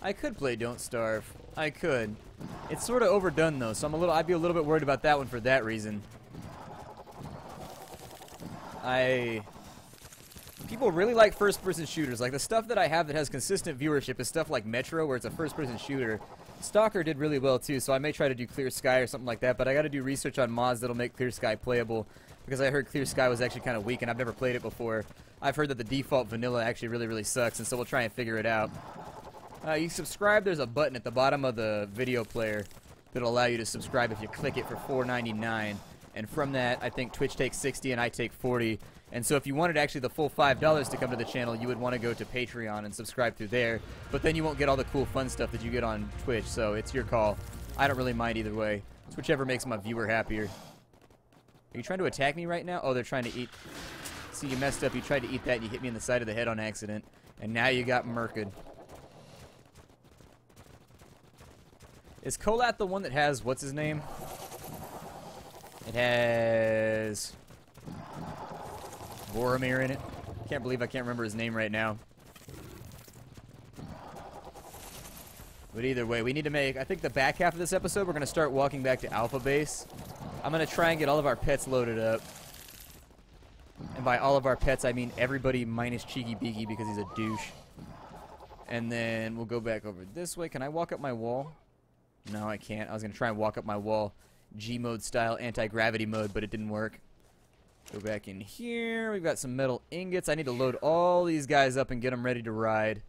I could play Don't Starve. I could. It's sort of overdone though, so I'd be a little bit worried about that one for that reason. People really like first-person shooters. Like the stuff that I have that has consistent viewership is stuff like Metro, where it's a first-person shooter. Stalker did really well too, so I may try to do Clear Sky or something like that, but I gotta do research on mods that'll make Clear Sky playable, because I heard Clear Sky was actually kind of weak and I've never played it before. I've heard that the default vanilla actually really sucks, and so we'll try and figure it out. You subscribe, there's a button at the bottom of the video player that'll allow you to subscribe if you click it for $4.99, and from that I think Twitch takes 60 and I take 40. And so if you wanted actually the full $5 to come to the channel, you would want to go to Patreon and subscribe through there. But then you won't get all the cool fun stuff that you get on Twitch, so it's your call. I don't really mind either way. It's whichever makes my viewer happier. Are you trying to attack me right now? Oh, they're trying to eat... See, you messed up. You tried to eat that and you hit me in the side of the head on accident. And now you got murked. Is Kolat the one that has... What's his name? It has... Boromir in it. Can't believe I can't remember his name right now. But either way, we need to make... I think the back half of this episode, we're going to start walking back to Alpha Base. I'm going to try and get all of our pets loaded up. And by all of our pets, I mean everybody minus Cheeky Beaky because he's a douche. And then we'll go back over this way. Can I walk up my wall? No, I can't. I was going to try and walk up my wall. G-mode style, anti-gravity mode, but it didn't work. Go back in here. We've got some metal ingots. I need to load all these guys up and get them ready to ride.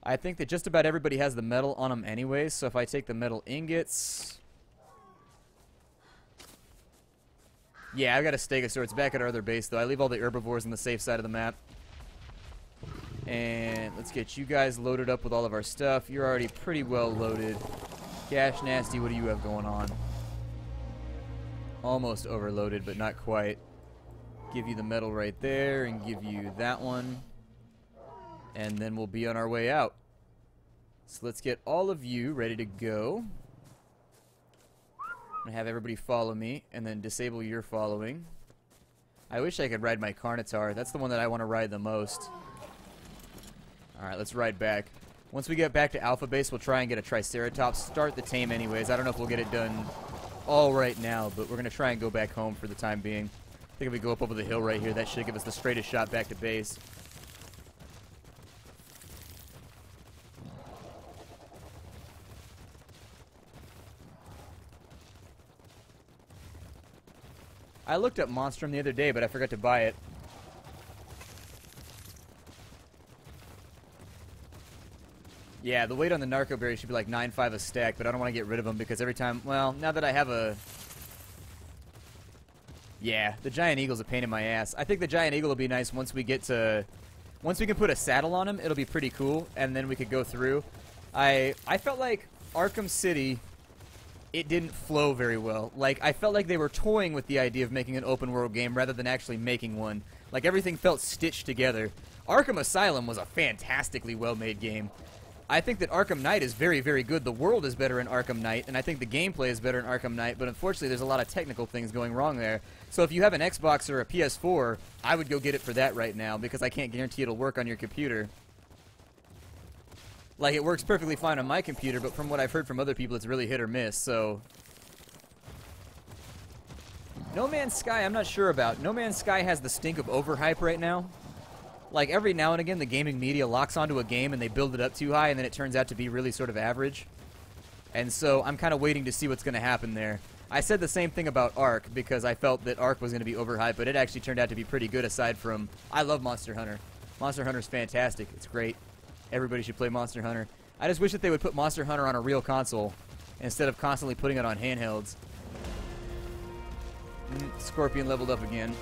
I think that just about everybody has the metal on them anyways, so if I take the metal ingots... Yeah, I've got a Stegosaur. It's back at our other base, though. I leave all the herbivores on the safe side of the map. And let's get you guys loaded up with all of our stuff. You're already pretty well loaded. Gash Nasty, what do you have going on? Almost overloaded, but not quite. Give you the metal right there, and give you that one. And then we'll be on our way out. So let's get all of you ready to go. I'm going to have everybody follow me, and then disable your following. I wish I could ride my Carnotaur. That's the one that I want to ride the most. Alright, let's ride back. Once we get back to Alpha Base, we'll try and get a Triceratops. Start the Tame anyways. I don't know if we'll get it done all right now, but we're going to try and go back home for the time being. I think if we go up over the hill right here, that should give us the straightest shot back to base. I looked up Monstrum the other day, but I forgot to buy it. Yeah, the weight on the Narco Berry should be like 9.5 a stack, but I don't want to get rid of them because every time... Well, now that I have a... Yeah, the Giant Eagle's a pain in my ass. I think the Giant Eagle will be nice once we get to... Once we can put a saddle on him, it'll be pretty cool, and then we could go through. I felt like Arkham City... It didn't flow very well. Like, I felt like they were toying with the idea of making an open world game rather than actually making one. Like, everything felt stitched together. Arkham Asylum was a fantastically well-made game. I think that Arkham Knight is very, very good. The world is better in Arkham Knight, and I think the gameplay is better in Arkham Knight, but unfortunately there's a lot of technical things going wrong there. So if you have an Xbox or a PS4, I would go get it for that right now, because I can't guarantee it'll work on your computer. Like, it works perfectly fine on my computer, but from what I've heard from other people, it's really hit or miss, so... No Man's Sky, I'm not sure about. No Man's Sky has the stink of overhype right now. Like, every now and again, the gaming media locks onto a game and they build it up too high, and then it turns out to be really sort of average. And so, I'm kind of waiting to see what's going to happen there. I said the same thing about Ark because I felt that Ark was going to be overhyped, but it actually turned out to be pretty good aside from... I love Monster Hunter. Monster Hunter's fantastic. It's great. Everybody should play Monster Hunter. I just wish that they would put Monster Hunter on a real console instead of constantly putting it on handhelds. Scorpion leveled up again.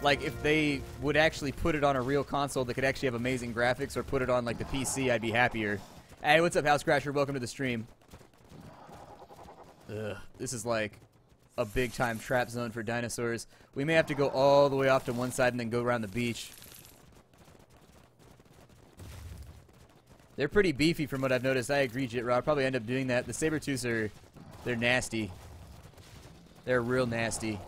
Like, if they would actually put it on a real console that could actually have amazing graphics, or put it on, like, the PC, I'd be happier. Hey, what's up, House Crasher? Welcome to the stream. Ugh, this is like a big-time trap zone for dinosaurs. We may have to go all the way off to one side and then go around the beach. They're pretty beefy from what I've noticed. I agree, Jitrow. I'll probably end up doing that. The saber-tooths they're nasty. They're real nasty.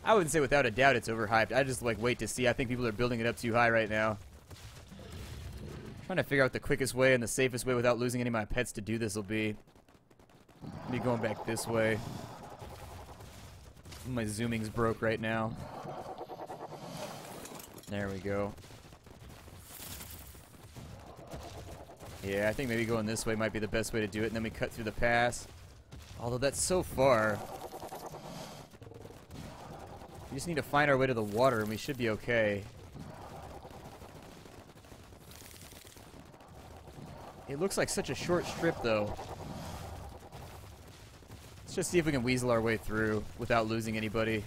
I wouldn't say without a doubt it's overhyped. I just like wait to see. I think people are building it up too high right now. Trying to figure out the quickest way and the safest way without losing any of my pets to do this will be. Me going back this way. My zooming's broke right now. There we go. Yeah, I think maybe going this way might be the best way to do it, and then we cut through the pass. Although that's so far. We just need to find our way to the water, and we should be okay. It looks like such a short strip, though. Let's just see if we can weasel our way through without losing anybody.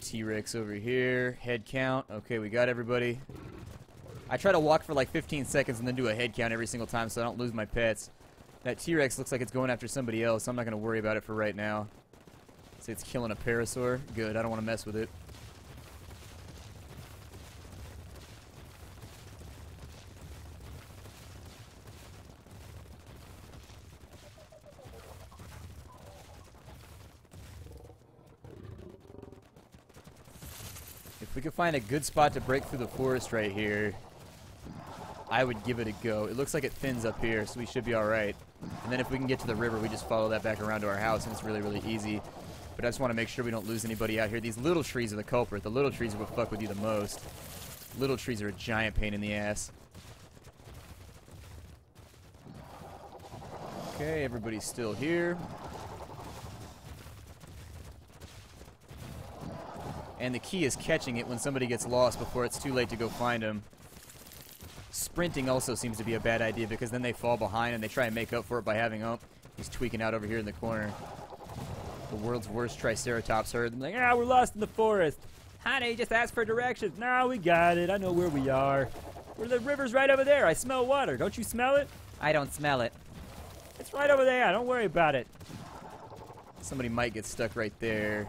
T-Rex over here. Head count. Okay, we got everybody. I try to walk for like 15 seconds and then do a head count every single time so I don't lose my pets. That T-Rex looks like it's going after somebody else, so I'm not going to worry about it for right now. Say it's killing a parasaur. Good, I don't want to mess with it. If we could find a good spot to break through the forest right here, I would give it a go. It looks like it thins up here, so we should be alright. And then if we can get to the river, we just follow that back around to our house, and it's really, really easy. But I just want to make sure we don't lose anybody out here. These little trees are the culprit. The little trees are what fuck with you the most. Little trees are a giant pain in the ass. Okay, everybody's still here. And the key is catching it when somebody gets lost before it's too late to go find them. Sprinting also seems to be a bad idea because then they fall behind and they try and make up for it by having he's tweaking out over here in the corner. The world's worst Triceratops herd. I'm like, we're lost in the forest. Honey, just ask for directions. No, we got it. I know where we are. The river's right over there. I smell water. Don't you smell it? I don't smell it. It's right over there. Don't worry about it. Somebody might get stuck right there.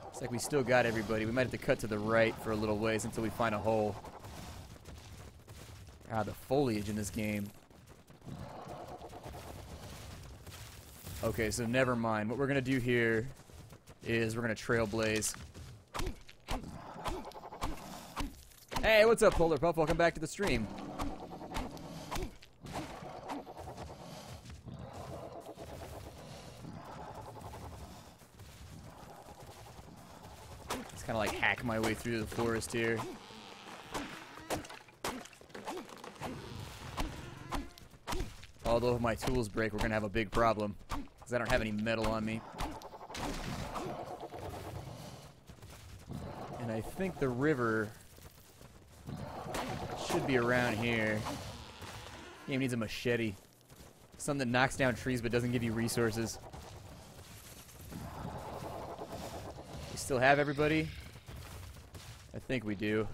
Looks like we still got everybody. We might have to cut to the right for a little ways until we find a hole. Ah, the foliage in this game. Okay, so never mind. What we're going to do here is we're going to trailblaze. Hey, what's up, Polar Pup? Welcome back to the stream. Kind of like hack my way through the forest here. Although if my tools break, we're gonna have a big problem because I don't have any metal on me. And I think the river should be around here. Game needs a machete. Something that knocks down trees but doesn't give you resources. Still have everybody? I think we do.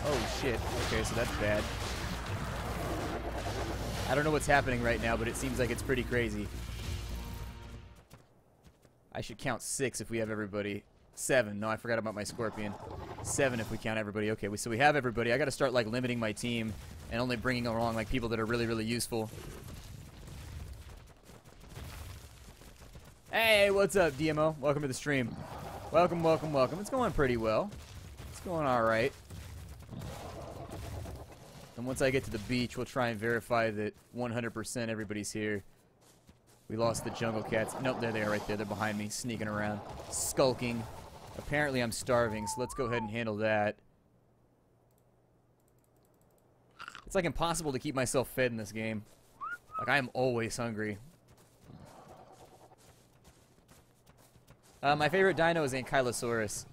Oh shit. Okay, so that's bad. I don't know what's happening right now, but it seems like it's pretty crazy. I should count 6 if we have everybody. 7. No, I forgot about my scorpion. 7 if we count everybody. Okay, so we have everybody. I gotta start like limiting my team and only bringing along like people that are really, really useful. Hey, what's up, DMO? Welcome to the stream. Welcome, welcome, welcome. It's going pretty well. It's going alright. And once I get to the beach, we'll try and verify that 100% everybody's here. We lost the jungle cats. Nope, there they are right there. They're behind me, sneaking around, skulking. Apparently I'm starving, so let's go ahead and handle that. It's like impossible to keep myself fed in this game. Like, I am always hungry. My favorite dino is Ankylosaurus.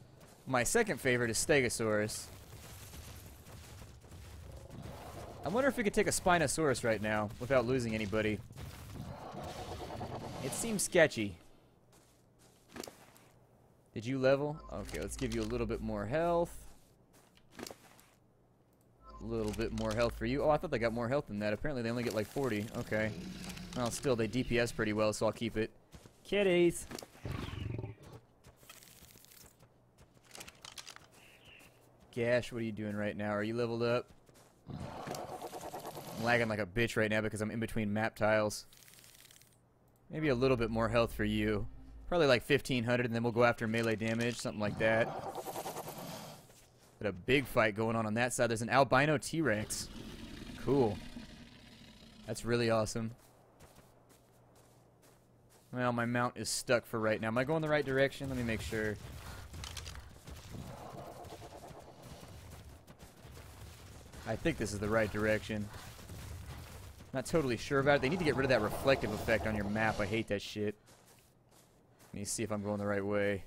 My second favorite is Stegosaurus. I wonder if we could take a Spinosaurus right now without losing anybody. It seems sketchy. Did you level? Okay, let's give you a little bit more health. A little bit more health for you. Oh, I thought they got more health than that. Apparently they only get like 40. Okay. Well, still, they DPS pretty well, so I'll keep it. Kitties! Gash, what are you doing right now? Are you leveled up? I'm lagging like a bitch right now because I'm in between map tiles. Maybe a little bit more health for you. Probably like 1,500, and then we'll go after melee damage, something like that. Got a big fight going on that side. There's an albino T-Rex. Cool. That's really awesome. Well, my mount is stuck for right now. Am I going the right direction? Let me make sure. I think this is the right direction. Not totally sure about it. They need to get rid of that reflective effect on your map. I hate that shit. Let me see if I'm going the right way.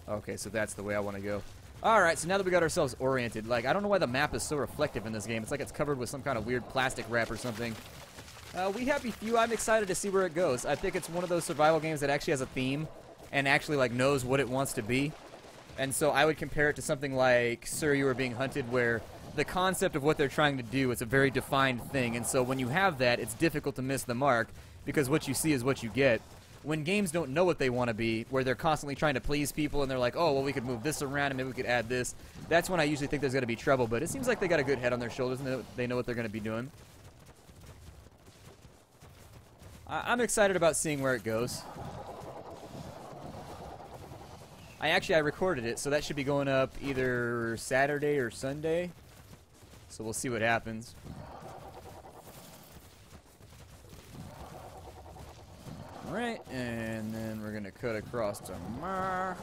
Okay, so that's the way I want to go. Alright, so now that we got ourselves oriented, like, I don't know why the map is so reflective in this game. It's like it's covered with some kind of weird plastic wrap or something. We Happy Few, I'm excited to see where it goes. I think it's one of those survival games that actually has a theme and actually, like, knows what it wants to be. And so I would compare it to something like Sir, You Are Being Hunted, where the concept of what they're trying to do is a very defined thing. And so when you have that, it's difficult to miss the mark because what you see is what you get. When games don't know what they want to be, where they're constantly trying to please people and they're like, oh, well, we could move this around and maybe we could add this, that's when I usually think there's going to be trouble. But it seems like they got a good head on their shoulders and they know what they're going to be doing. I'm excited about seeing where it goes. I recorded it, so that should be going up either Saturday or Sunday. So we'll see what happens. Alright, and then we're going to cut across to Mar.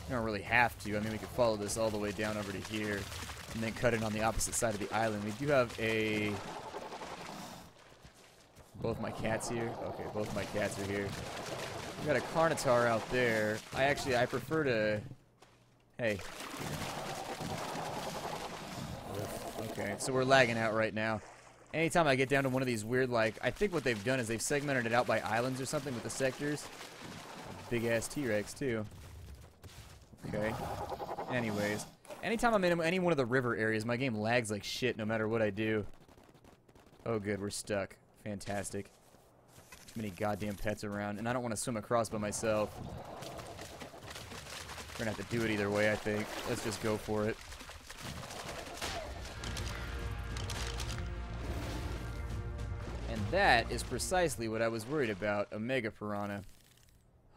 We don't really have to. I mean, we could follow this all the way down over to here and then cut it on the opposite side of the island. We do have a... Both my cats here? Okay, both my cats are here. We got a Carnotaur out there. I prefer to... Hey. Okay, so we're lagging out right now. Anytime I get down to one of these weird, like... I think what they've done is they've segmented it out by islands or something with the sectors. Big-ass T-Rex, too. Okay. Anyways. Anytime I'm in any one of the river areas, my game lags like shit no matter what I do. Oh, good, we're stuck. Fantastic. Too many goddamn pets around, and I don't want to swim across by myself. We're gonna have to do it either way, I think. Let's just go for it. And that is precisely what I was worried about, a Mega Piranha.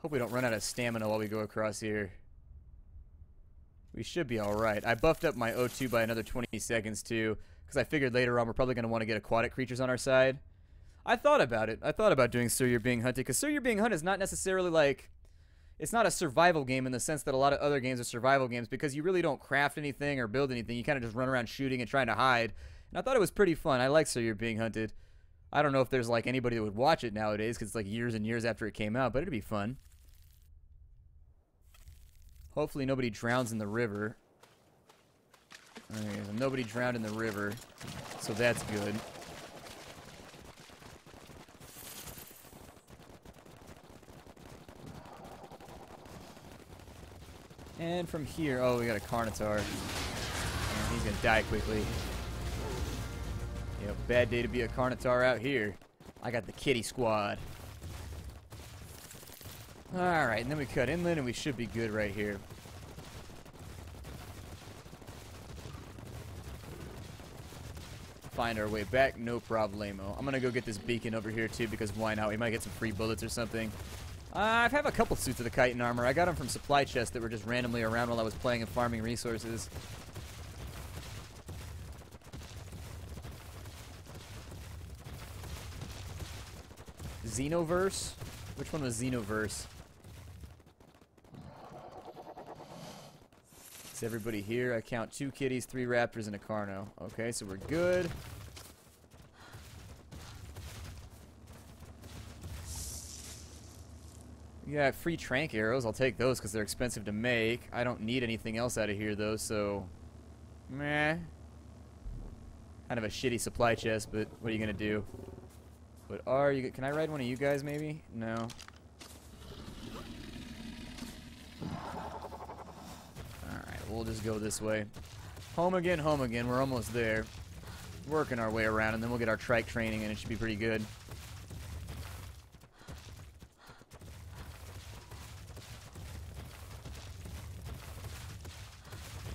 Hope we don't run out of stamina while we go across here. We should be alright. I buffed up my O2 by another 20 seconds, too, because I figured later on we're probably going to want to get aquatic creatures on our side. I thought about it. I thought about doing Sir, You're Being Hunted, because Sir, You're Being Hunted is not necessarily like... It's not a survival game in the sense that a lot of other games are survival games, because you really don't craft anything or build anything. You kind of just run around shooting and trying to hide. And I thought it was pretty fun. I like Sir, You're Being Hunted. I don't know if there's like anybody that would watch it nowadays, because it's like years and years after it came out, but it'd be fun. Hopefully nobody drowns in the river. Okay, so nobody drowned in the river, so that's good. And from here, oh, we got a Carnotaur. And he's gonna die quickly. Yeah, bad day to be a Carnotaur out here. I got the kitty squad. Alright, and then we cut inland and we should be good right here. Find our way back, no problemo. I'm gonna go get this beacon over here too, because why not? We might get some free bullets or something. I have a couple suits of the chitin armor. I got them from supply chests that were just randomly around while I was playing and farming resources. Xenoverse? Which one was Xenoverse? Is everybody here? I count 2 kitties, 3 raptors, and a carno. Okay, so we're good. We got free trank arrows. I'll take those because they're expensive to make. I don't need anything else out of here, though, so... meh. Kind of a shitty supply chest, but what are you going to do? But are you... can I ride one of you guys, maybe? No. Alright, we'll just go this way. Home again, home again. We're almost there. Working our way around, and then we'll get our trike training, and it should be pretty good.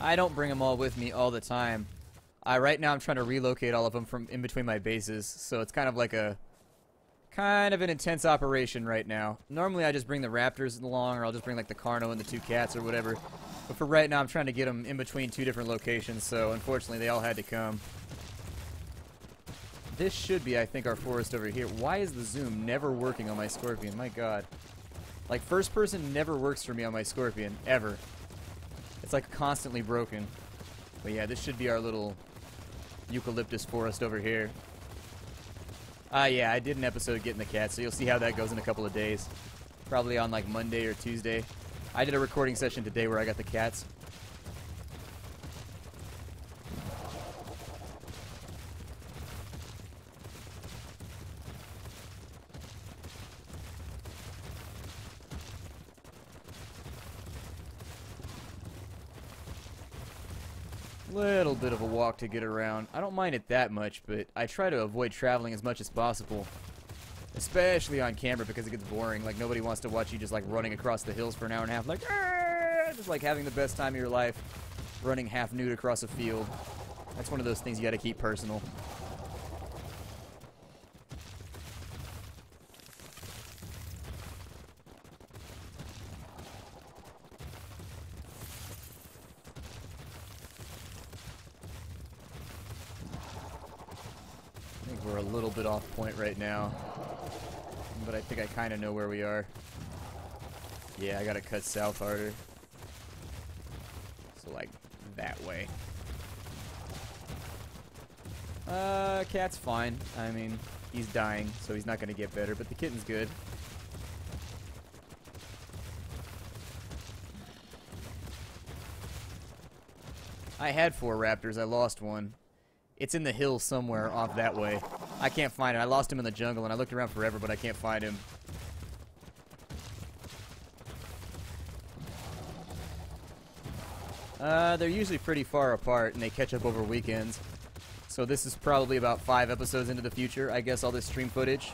I don't bring them all with me all the time. Right now I'm trying to relocate all of them from in between my bases, so it's kind of like a kind of an intense operation right now. Normally I just bring the raptors along, or I'll just bring like the carno and the 2 cats or whatever. But for right now I'm trying to get them in between 2 different locations, so unfortunately they all had to come. This should be, I think, our forest over here. Why is the zoom never working on my scorpion? My god. Like, first person never works for me on my scorpion, ever. It's like constantly broken. But yeah, this should be our little eucalyptus forest over here. Yeah, I did an episode getting the cats, so you'll see how that goes in a couple of days. Probably on like Monday or Tuesday. I did a recording session today where I got the cats. Little bit of a walk to get around. I don't mind it that much, but I try to avoid traveling as much as possible. Especially on camera because it gets boring. Like, nobody wants to watch you just like running across the hills for an hour and a half. Like, just like having the best time of your life. Running half nude across a field. That's one of those things you gotta keep personal. We're a little bit off point right now, but I think I kind of know where we are. Yeah, I gotta cut south harder. So like that way. Cat's fine. I mean, he's dying, so he's not gonna get better, but the kitten's good. I had 4 raptors, I lost one. It's in the hills somewhere off that way. I can't find it. I lost him in the jungle, and I looked around forever, but I can't find him. They're usually pretty far apart, and they catch up over weekends. So this is probably about 5 episodes into the future, I guess, all this stream footage.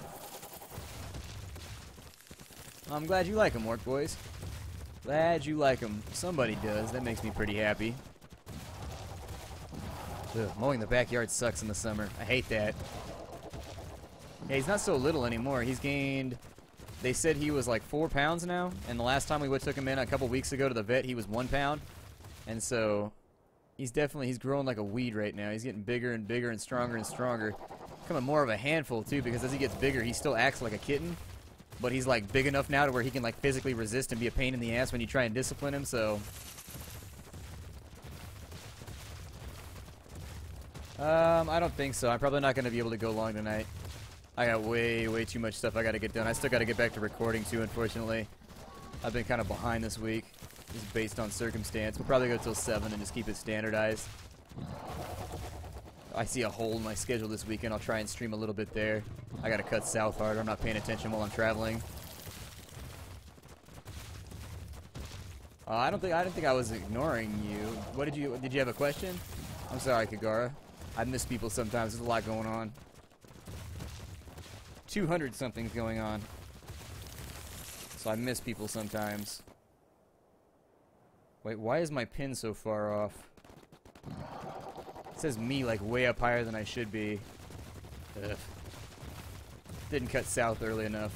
I'm glad you like them, Orc Boys. Glad you like them. Somebody does. That makes me pretty happy. Ugh, mowing the backyard sucks in the summer. I hate that. Yeah, he's not so little anymore. He's gained... They said he was like 4 pounds now, and the last time we took him in a couple weeks ago to the vet, he was 1 pound. And so, he's growing like a weed right now. He's getting bigger and bigger and stronger. Becoming more of a handful, too, because as he gets bigger, he still acts like a kitten. But he's like big enough now to where he can like physically resist and be a pain in the ass when you try and discipline him, so... I don't think so. I'm probably not going to be able to go long tonight. I got way too much stuff I got to get done. I still got to get back to recording too, unfortunately. I've been kind of behind this week, just based on circumstance. We'll probably go till 7 and just keep it standardized. I see a hole in my schedule this weekend. I'll try and stream a little bit there. I got to cut south hard. I'm not paying attention while I'm traveling. I didn't think I was ignoring you. What did you have a question? I'm sorry, Kagara. I miss people sometimes. There's a lot going on. 200 something's going on. So I miss people sometimes. Wait, why is my pin so far off? It says me like way up higher than I should be. Ugh. Didn't cut south early enough.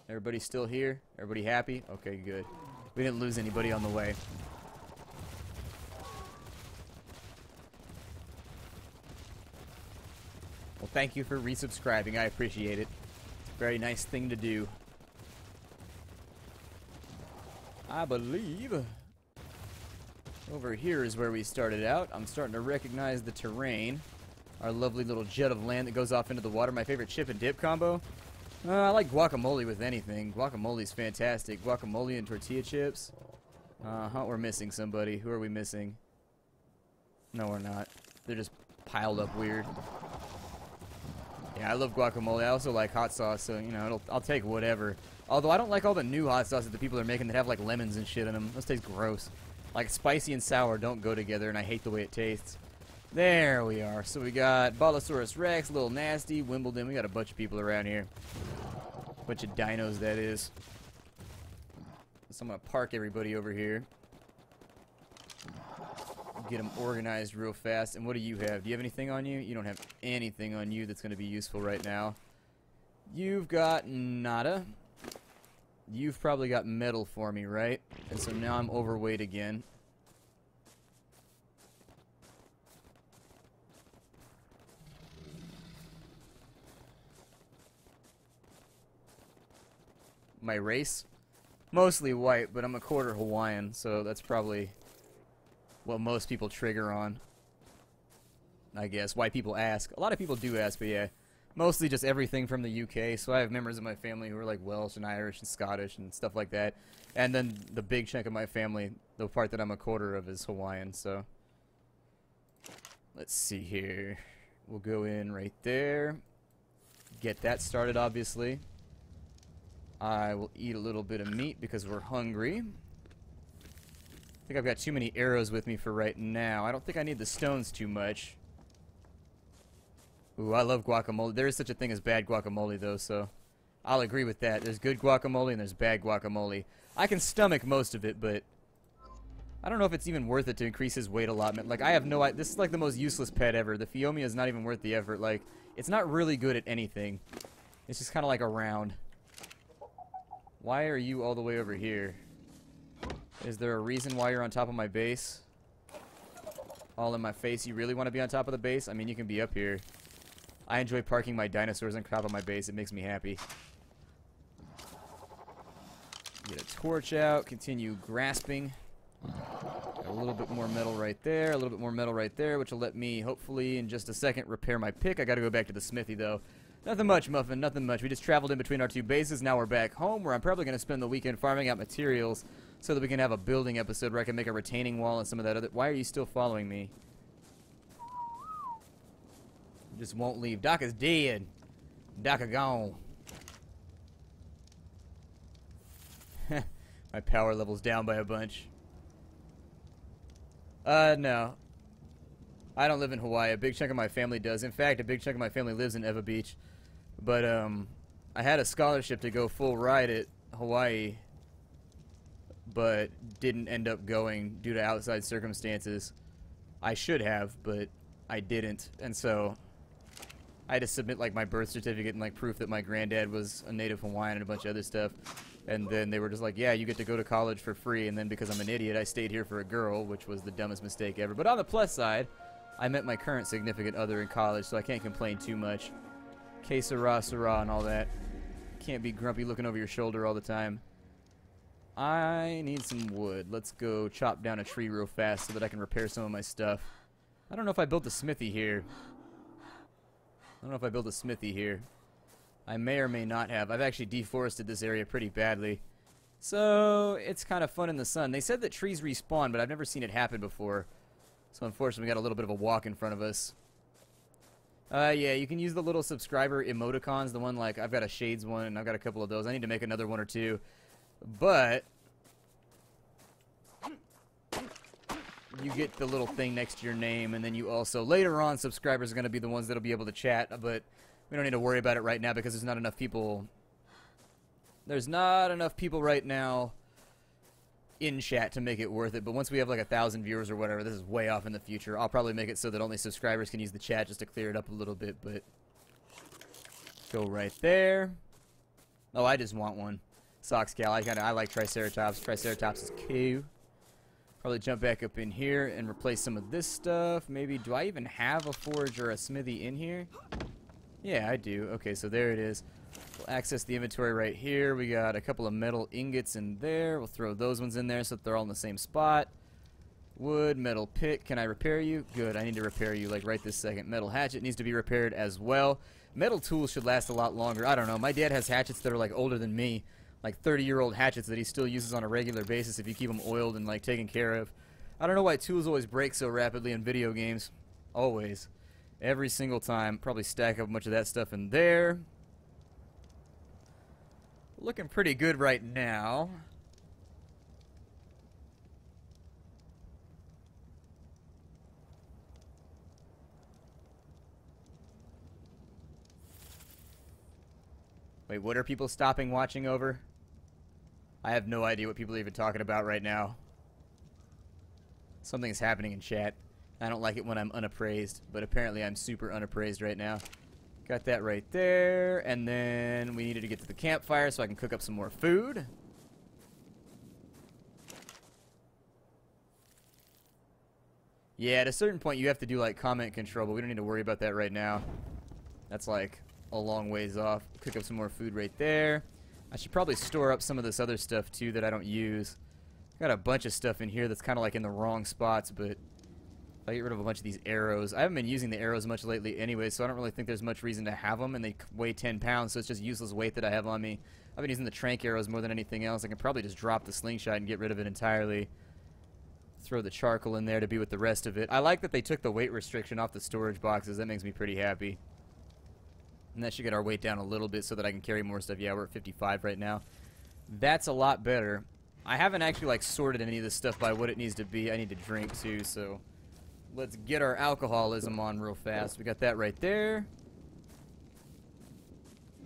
Everybody still here? Everybody happy? Okay, good. We didn't lose anybody on the way. Well, thank you for resubscribing. I appreciate it. Very nice thing to do. I believe over here is where we started out. I'm starting to recognize the terrain. Our lovely little jet of land that goes off into the water. My favorite chip and dip combo. I like guacamole with anything. Guacamole's fantastic. Guacamole and tortilla chips. We're missing somebody. Who are we missing? No, we're not. They're just piled up weird. Yeah, I love guacamole. I also like hot sauce, so, you know, I'll take whatever. Although I don't like all the new hot sauces that people are making that have, like, lemons and shit in them. Those taste gross. Like, spicy and sour don't go together, and I hate the way it tastes. There we are. So we got Bolosaurus Rex, Little Nasty, Wimbledon. We got a bunch of people around here. Bunch of dinos, that is. So I'm going to park everybody over here. Get them organized real fast. And what do you have? Do you have anything on you? You don't have anything on you that's going to be useful right now. You've got nada. You've probably got metal for me, right? And so now I'm overweight again. My race? Mostly white, but I'm a quarter Hawaiian, so that's probably what most people trigger on. I guess. Why people ask. A lot of people do ask, but yeah. Mostly just everything from the UK, so I have members of my family who are like Welsh and Irish and Scottish and stuff like that. And then the big chunk of my family, the part that I'm a quarter of, is Hawaiian, so. Let's see here. We'll go in right there. Get that started, obviously. I will eat a little bit of meat because we're hungry. I think I've got too many arrows with me for right now. I don't think I need the stones too much. Ooh, I love guacamole. There is such a thing as bad guacamole, though, so I'll agree with that. There's good guacamole and there's bad guacamole. I can stomach most of it, but I don't know if it's even worth it to increase his weight allotment. Like, I have no idea. This is like the most useless pet ever. The Fiomia is not even worth the effort. Like, it's not really good at anything. It's just kind of like around. Why are you all the way over here? Is there a reason why you're on top of my base? All in my face. You really want to be on top of the base? I mean, you can be up here. I enjoy parking my dinosaurs on top of my base. It makes me happy. Get a torch out. Continue grasping. Got a little bit more metal right there. A little bit more metal right there, which will let me, hopefully, in just a second, repair my pick. I got to go back to the smithy, though. Nothing much, Muffin. Nothing much. We just traveled in between our two bases. Now we're back home, where I'm probably going to spend the weekend farming out materials so that we can have a building episode where I can make a retaining wall and some of that other... Why are you still following me? Just won't leave. Doc is dead. Doc is gone. My power level's down by a bunch. No. I don't live in Hawaii. A big chunk of my family does. In fact, a big chunk of my family lives in Eva Beach. But, I had a scholarship to go full ride at Hawaii, but didn't end up going due to outside circumstances. I should have, but I didn't. And so I had to submit, like, my birth certificate and, like, proof that my granddad was a native Hawaiian and a bunch of other stuff. And then they were just like, yeah, you get to go to college for free. And then because I'm an idiot, I stayed here for a girl, which was the dumbest mistake ever. But on the plus side, I met my current significant other in college, so I can't complain too much. Que sera, sera, and all that. Can't be grumpy looking over your shoulder all the time. I need some wood. Let's go chop down a tree real fast so that I can repair some of my stuff. I don't know if I built a smithy here. I may or may not have. I've actually deforested this area pretty badly. So, it's kind of fun in the sun. They said that trees respawn, but I've never seen it happen before. So, unfortunately, we got a little bit of a walk in front of us. Yeah, you can use the little subscriber emoticons. The one, like, I've got a Shades one, and I've got a couple of those. I need to make another one or two. But you get the little thing next to your name, and then you also, later on, subscribers are going to be the ones that'll be able to chat, but we don't need to worry about it right now because there's not enough people. There's not enough people right now in chat to make it worth it, but once we have like 1,000 viewers or whatever, this is way off in the future. I'll probably make it so that only subscribers can use the chat just to clear it up a little bit, but go right there. Oh, I just want one. Socks Cal. I like Triceratops. Triceratops is cool. Probably jump back up in here and replace some of this stuff. Maybe, do I even have a forge or a smithy in here? Yeah, I do. Okay, so there it is. We'll access the inventory right here. We got a couple of metal ingots in there. We'll throw those ones in there so that they're all in the same spot. Wood, metal pick. Can I repair you? Good, I need to repair you like right this second. Metal hatchet needs to be repaired as well. Metal tools should last a lot longer. I don't know. My dad has hatchets that are like older than me. Like 30-year-old hatchets that he still uses on a regular basis if you keep them oiled and like taken care of. I don't know why tools always break so rapidly in video games. Always. Every single time. Probably stack up a bunch of that stuff in there. Looking pretty good right now. Wait, what are people stopping watching over? I have no idea what people are even talking about right now. Something's happening in chat. I don't like it when I'm unappraised, but apparently I'm super unappraised right now. Got that right there, and then we needed to get to the campfire so I can cook up some more food. Yeah, at a certain point you have to do like comment control, but we don't need to worry about that right now. That's like a long ways off. Cook up some more food right there. I should probably store up some of this other stuff too that I don't use. Got a bunch of stuff in here that's kind of like in the wrong spots, but if I get rid of a bunch of these arrows. I haven't been using the arrows much lately anyway, so I don't really think there's much reason to have them, and they weigh 10 pounds, so it's just useless weight that I have on me. I've been using the trank arrows more than anything else. I can probably just drop the slingshot and get rid of it entirely. Throw the charcoal in there to be with the rest of it. I like that they took the weight restriction off the storage boxes. That makes me pretty happy. And that should get our weight down a little bit so that I can carry more stuff. Yeah, we're at 55 right now. That's a lot better. I haven't actually like sorted any of this stuff by what it needs to be. I need to drink too, so let's get our alcoholism on real fast. We got that right there.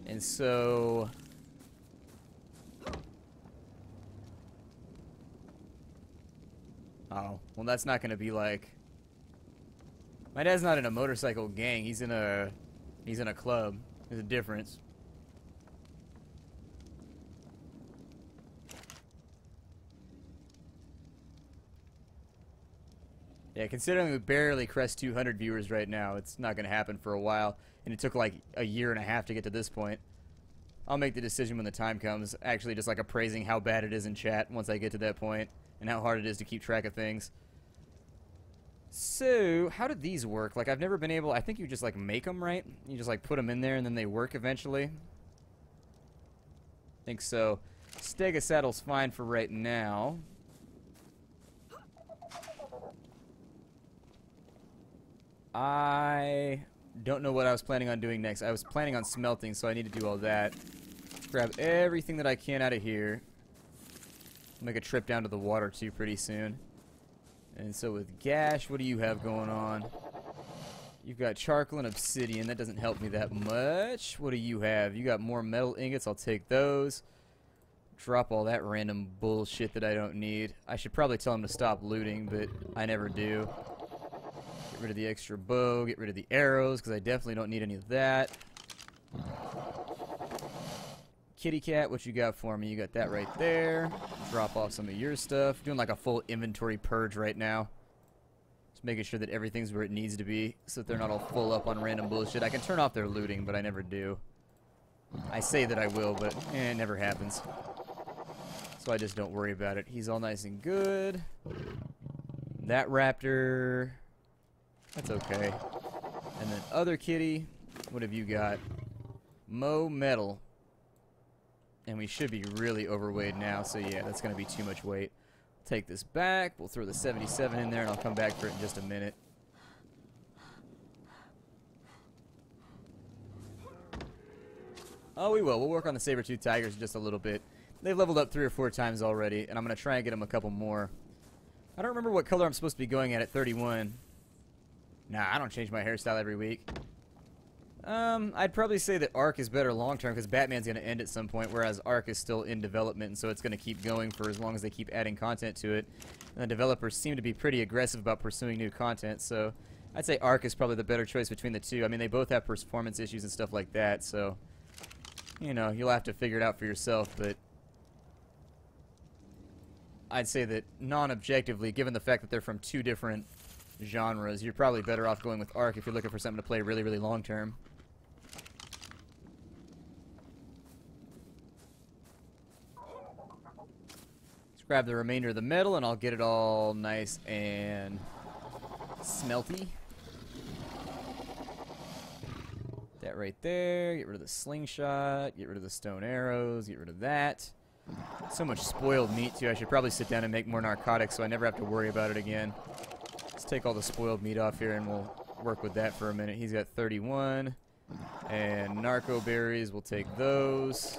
And so oh, well that's not gonna be like, my dad's not in a motorcycle gang, he's in a club. There's a difference. Yeah, considering we barely crest 200 viewers right now, it's not going to happen for a while. And it took like a year and a half to get to this point. I'll make the decision when the time comes. Actually, just like appraising how bad it is in chat once I get to that point. And how hard it is to keep track of things. So, how did these work? Like, I've never been able... I think you just like make them, right? You just like put them in there and then they work eventually. I think so. Stega saddle's fine for right now. I don't know what I was planning on doing next. I was planning on smelting, so I need to do all that. Grab everything that I can out of here. Make a trip down to the water, too, pretty soon. And so with Gash, what do you have going on? You've got charcoal and obsidian. That doesn't help me that much. What do you have? You got more metal ingots. I'll take those. Drop all that random bullshit that I don't need. I should probably tell him to stop looting, but I never do. Get rid of the extra bow, get rid of the arrows, because I definitely don't need any of that. Kitty cat, what you got for me? You got that right there. Drop off some of your stuff. Doing like a full inventory purge right now. Just making sure that everything's where it needs to be, so that they're not all full up on random bullshit. I can turn off their looting, but I never do. I say that I will, but it never happens. So I just don't worry about it. He's all nice and good. That raptor... that's okay. And then other kitty, what have you got? Mo metal. And we should be really overweight now, so yeah, that's going to be too much weight. Take this back, we'll throw the 77 in there, and I'll come back for it in just a minute. Oh, we will. We'll work on the saber-tooth tigers just a little bit. They've leveled up 3 or 4 times already, and I'm going to try and get them a couple more. I don't remember what color I'm supposed to be going at 31. Nah, I don't change my hairstyle every week. I'd probably say that Ark is better long-term because Batman's going to end at some point, whereas Ark is still in development, and so it's going to keep going for as long as they keep adding content to it. And the developers seem to be pretty aggressive about pursuing new content, so I'd say Ark is probably the better choice between the two. I mean, they both have performance issues and stuff like that, so, you know, you'll have to figure it out for yourself, but I'd say that non-objectively, given the fact that they're from 2 different genres, you're probably better off going with Ark if you're looking for something to play really, really long-term. Grab the remainder of the metal, and I'll get it all nice and smelty. That right there. Get rid of the slingshot. Get rid of the stone arrows. Get rid of that. So much spoiled meat, too. I should probably sit down and make more narcotics so I never have to worry about it again. Let's take all the spoiled meat off here, and we'll work with that for a minute. He's got 31. And narco berries, we'll take those.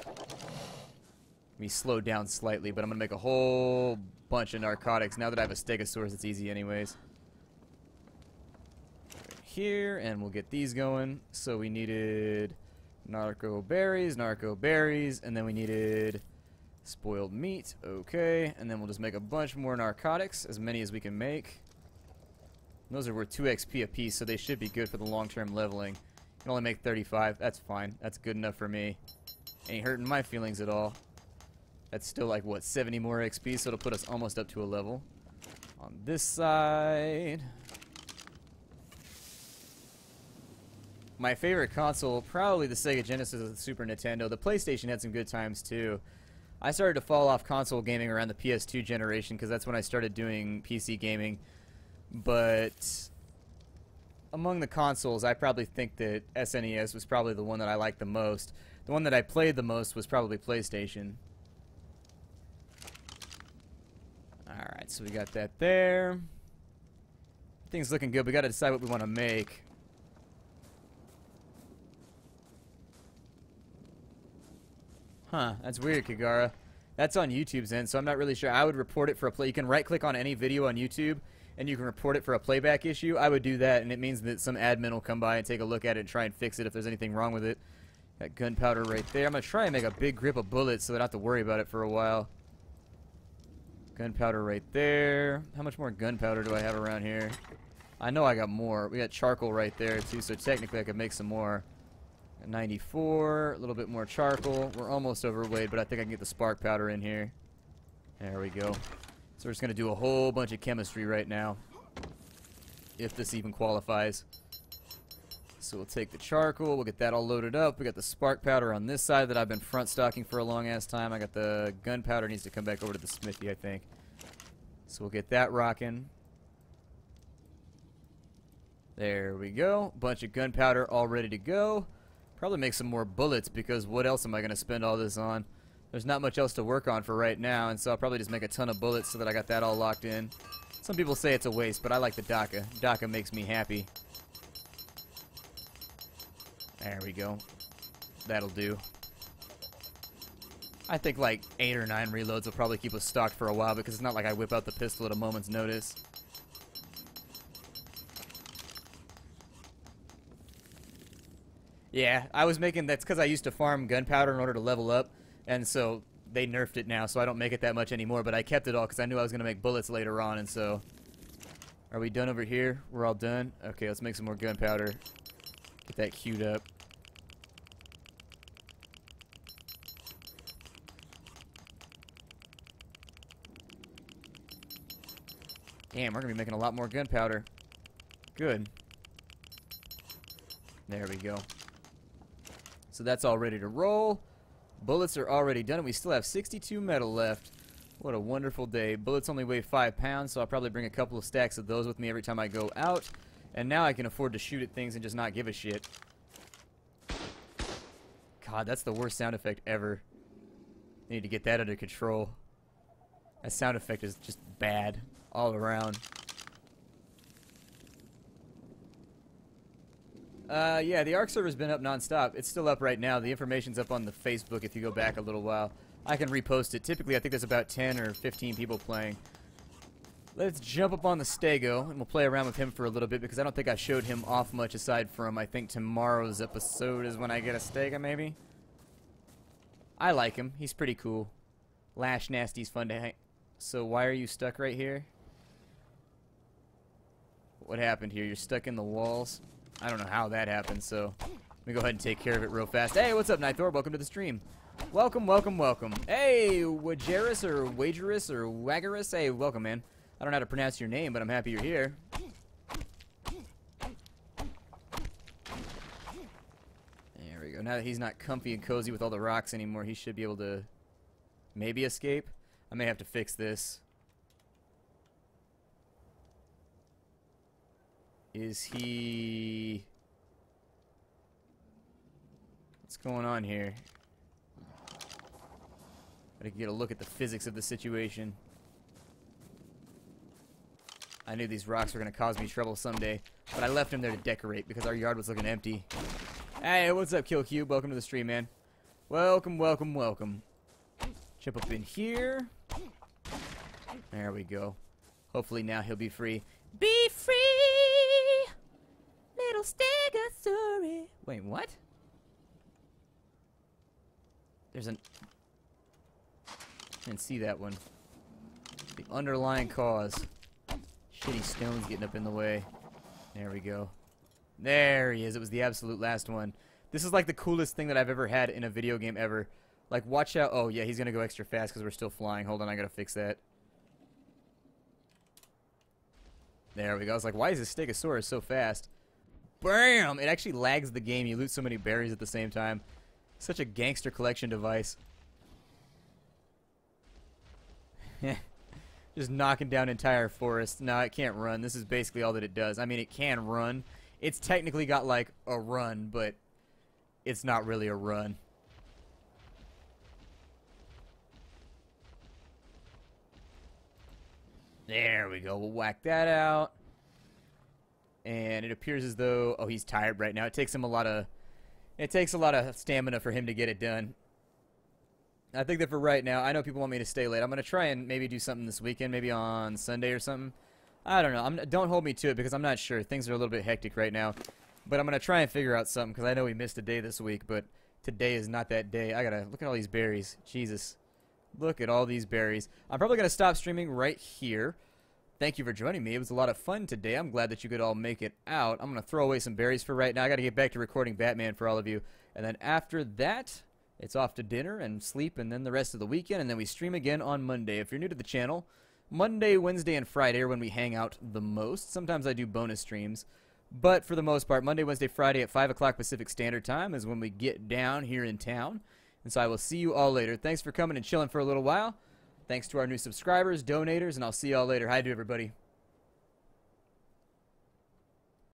We slowed down slightly, but I'm going to make a whole bunch of narcotics. Now that I have a stegosaurus, it's easy anyways. Right here, and we'll get these going. So we needed narco berries, and then we needed spoiled meat. Okay, and then we'll just make a bunch more narcotics, as many as we can make. And those are worth 2 XP a piece, so they should be good for the long-term leveling. You can only make 35. That's fine. That's good enough for me. Ain't hurting my feelings at all. That's still like, what, 70 more XP, so it'll put us almost up to a level. On this side... My favorite console, probably the Sega Genesis or the Super Nintendo. The PlayStation had some good times, too. I started to fall off console gaming around the PS2 generation, because that's when I started doing PC gaming. But... among the consoles, I probably think that SNES was probably the one that I liked the most. The one that I played the most was probably PlayStation. Alright, so we got that there. Things looking good. We got to decide what we want to make. Huh, that's weird, Kagara. That's on YouTube's end, so I'm not really sure. I would report it for a play. You can right-click on any video on YouTube, and you can report it for a playback issue. I would do that, and it means that some admin will come by and take a look at it and try and fix it if there's anything wrong with it. Got gunpowder right there. I'm going to try and make a big grip of bullets so I don't have to worry about it for a while. Gunpowder right there. How much more gunpowder do I have around here? I know I got more. We got charcoal right there, too, so technically I could make some more. Got 94, a little bit more charcoal. We're almost overweight, but I think I can get the spark powder in here. There we go. So we're just going to do a whole bunch of chemistry right now, if this even qualifies. So we'll take the charcoal, we'll get that all loaded up. We got the spark powder on this side that I've been front stocking for a long ass time. I got the gunpowder, needs to come back over to the smithy, I think. So we'll get that rocking. There we go. Bunch of gunpowder all ready to go. Probably make some more bullets, because what else am I going to spend all this on? There's not much else to work on for right now, and so I'll probably just make a ton of bullets so that I got that all locked in. Some people say it's a waste, but I like the DACA. DACA makes me happy. There we go. That'll do. I think like 8 or 9 reloads will probably keep us stocked for a while, because it's not like I whip out the pistol at a moment's notice. Yeah, I was making... That's because I used to farm gunpowder in order to level up, and so they nerfed it now, so I don't make it that much anymore, but I kept it all because I knew I was going to make bullets later on, and so... Are we done over here? We're all done? Okay, let's make some more gunpowder. Get that queued up. Damn, we're going to be making a lot more gunpowder. Good. There we go. So that's all ready to roll. Bullets are already done, and we still have 62 metal left. What a wonderful day. Bullets only weigh 5 pounds, so I'll probably bring a couple of stacks of those with me every time I go out. And now I can afford to shoot at things and just not give a shit. God, that's the worst sound effect ever. I need to get that under control. That sound effect is just bad all around. Yeah, the Ark server's been up non-stop. It's still up right now. The information's up on the Facebook if you go back a little while. I can repost it. Typically, I think there's about 10 or 15 people playing. Let's jump up on the Stego, and we'll play around with him for a little bit, because I don't think I showed him off much aside from, I think, tomorrow's episode is when I get a Stego, maybe? I like him. He's pretty cool. Lash Nasty's fun to hang. So why are you stuck right here? What happened here? You're stuck in the walls? I don't know how that happened, so let me go ahead and take care of it real fast. Hey, what's up, Nithor? Welcome to the stream. Welcome, welcome, welcome. Hey, Wagerus or Wagerus or Wagerus. Hey, welcome, man. I don't know how to pronounce your name, but I'm happy you're here. There we go. Now that he's not comfy and cozy with all the rocks anymore, he should be able to maybe escape. I may have to fix this. Is he... What's going on here? Gotta get a look at the physics of the situation. I knew these rocks were gonna cause me trouble someday, but I left him there to decorate because our yard was looking empty. Hey, what's up, Kill Cube? Welcome to the stream, man. Welcome, welcome, welcome. Jump up in here. There we go. Hopefully now he'll be free. Be free! Little Stegosaurus. Wait, what? There's an... I didn't see that one. The underlying cause. Shitty stones getting up in the way. There we go. There he is. It was the absolute last one. This is like the coolest thing that I've ever had in a video game ever. Like, watch out. Oh, yeah, he's going to go extra fast because we're still flying. Hold on, I got to fix that. There we go. I was like, why is this Stegosaurus so fast? Bam! It actually lags the game. You loot so many berries at the same time. Such a gangster collection device. Just knocking down entire forests. No, it can't run. This is basically all that it does. I mean, it can run. It's technically got, like, a run, but it's not really a run. There we go. We'll whack that out. And it appears as though... Oh, he's tired right now. It takes him a lot of... It takes a lot of stamina for him to get it done. I think that for right now, I know people want me to stay late. I'm going to try and maybe do something this weekend, maybe on Sunday or something. I don't know. Don't hold me to it because I'm not sure. Things are a little bit hectic right now. But I'm going to try and figure out something because I know we missed a day this week, but today is not that day. I got to look at all these berries. Jesus. Look at all these berries. I'm probably going to stop streaming right here. Thank you for joining me. It was a lot of fun today. I'm glad that you could all make it out. I'm going to throw away some berries for right now. I got to get back to recording Batman for all of you. And then after that, it's off to dinner and sleep and then the rest of the weekend. And then we stream again on Monday. If you're new to the channel, Monday, Wednesday, and Friday are when we hang out the most. Sometimes I do bonus streams. But for the most part, Monday, Wednesday, Friday at 5 o'clock Pacific Standard Time is when we get down here in town. And so I will see you all later. Thanks for coming and chilling for a little while. Thanks to our new subscribers, donators, and I'll see you all later. Hi to everybody.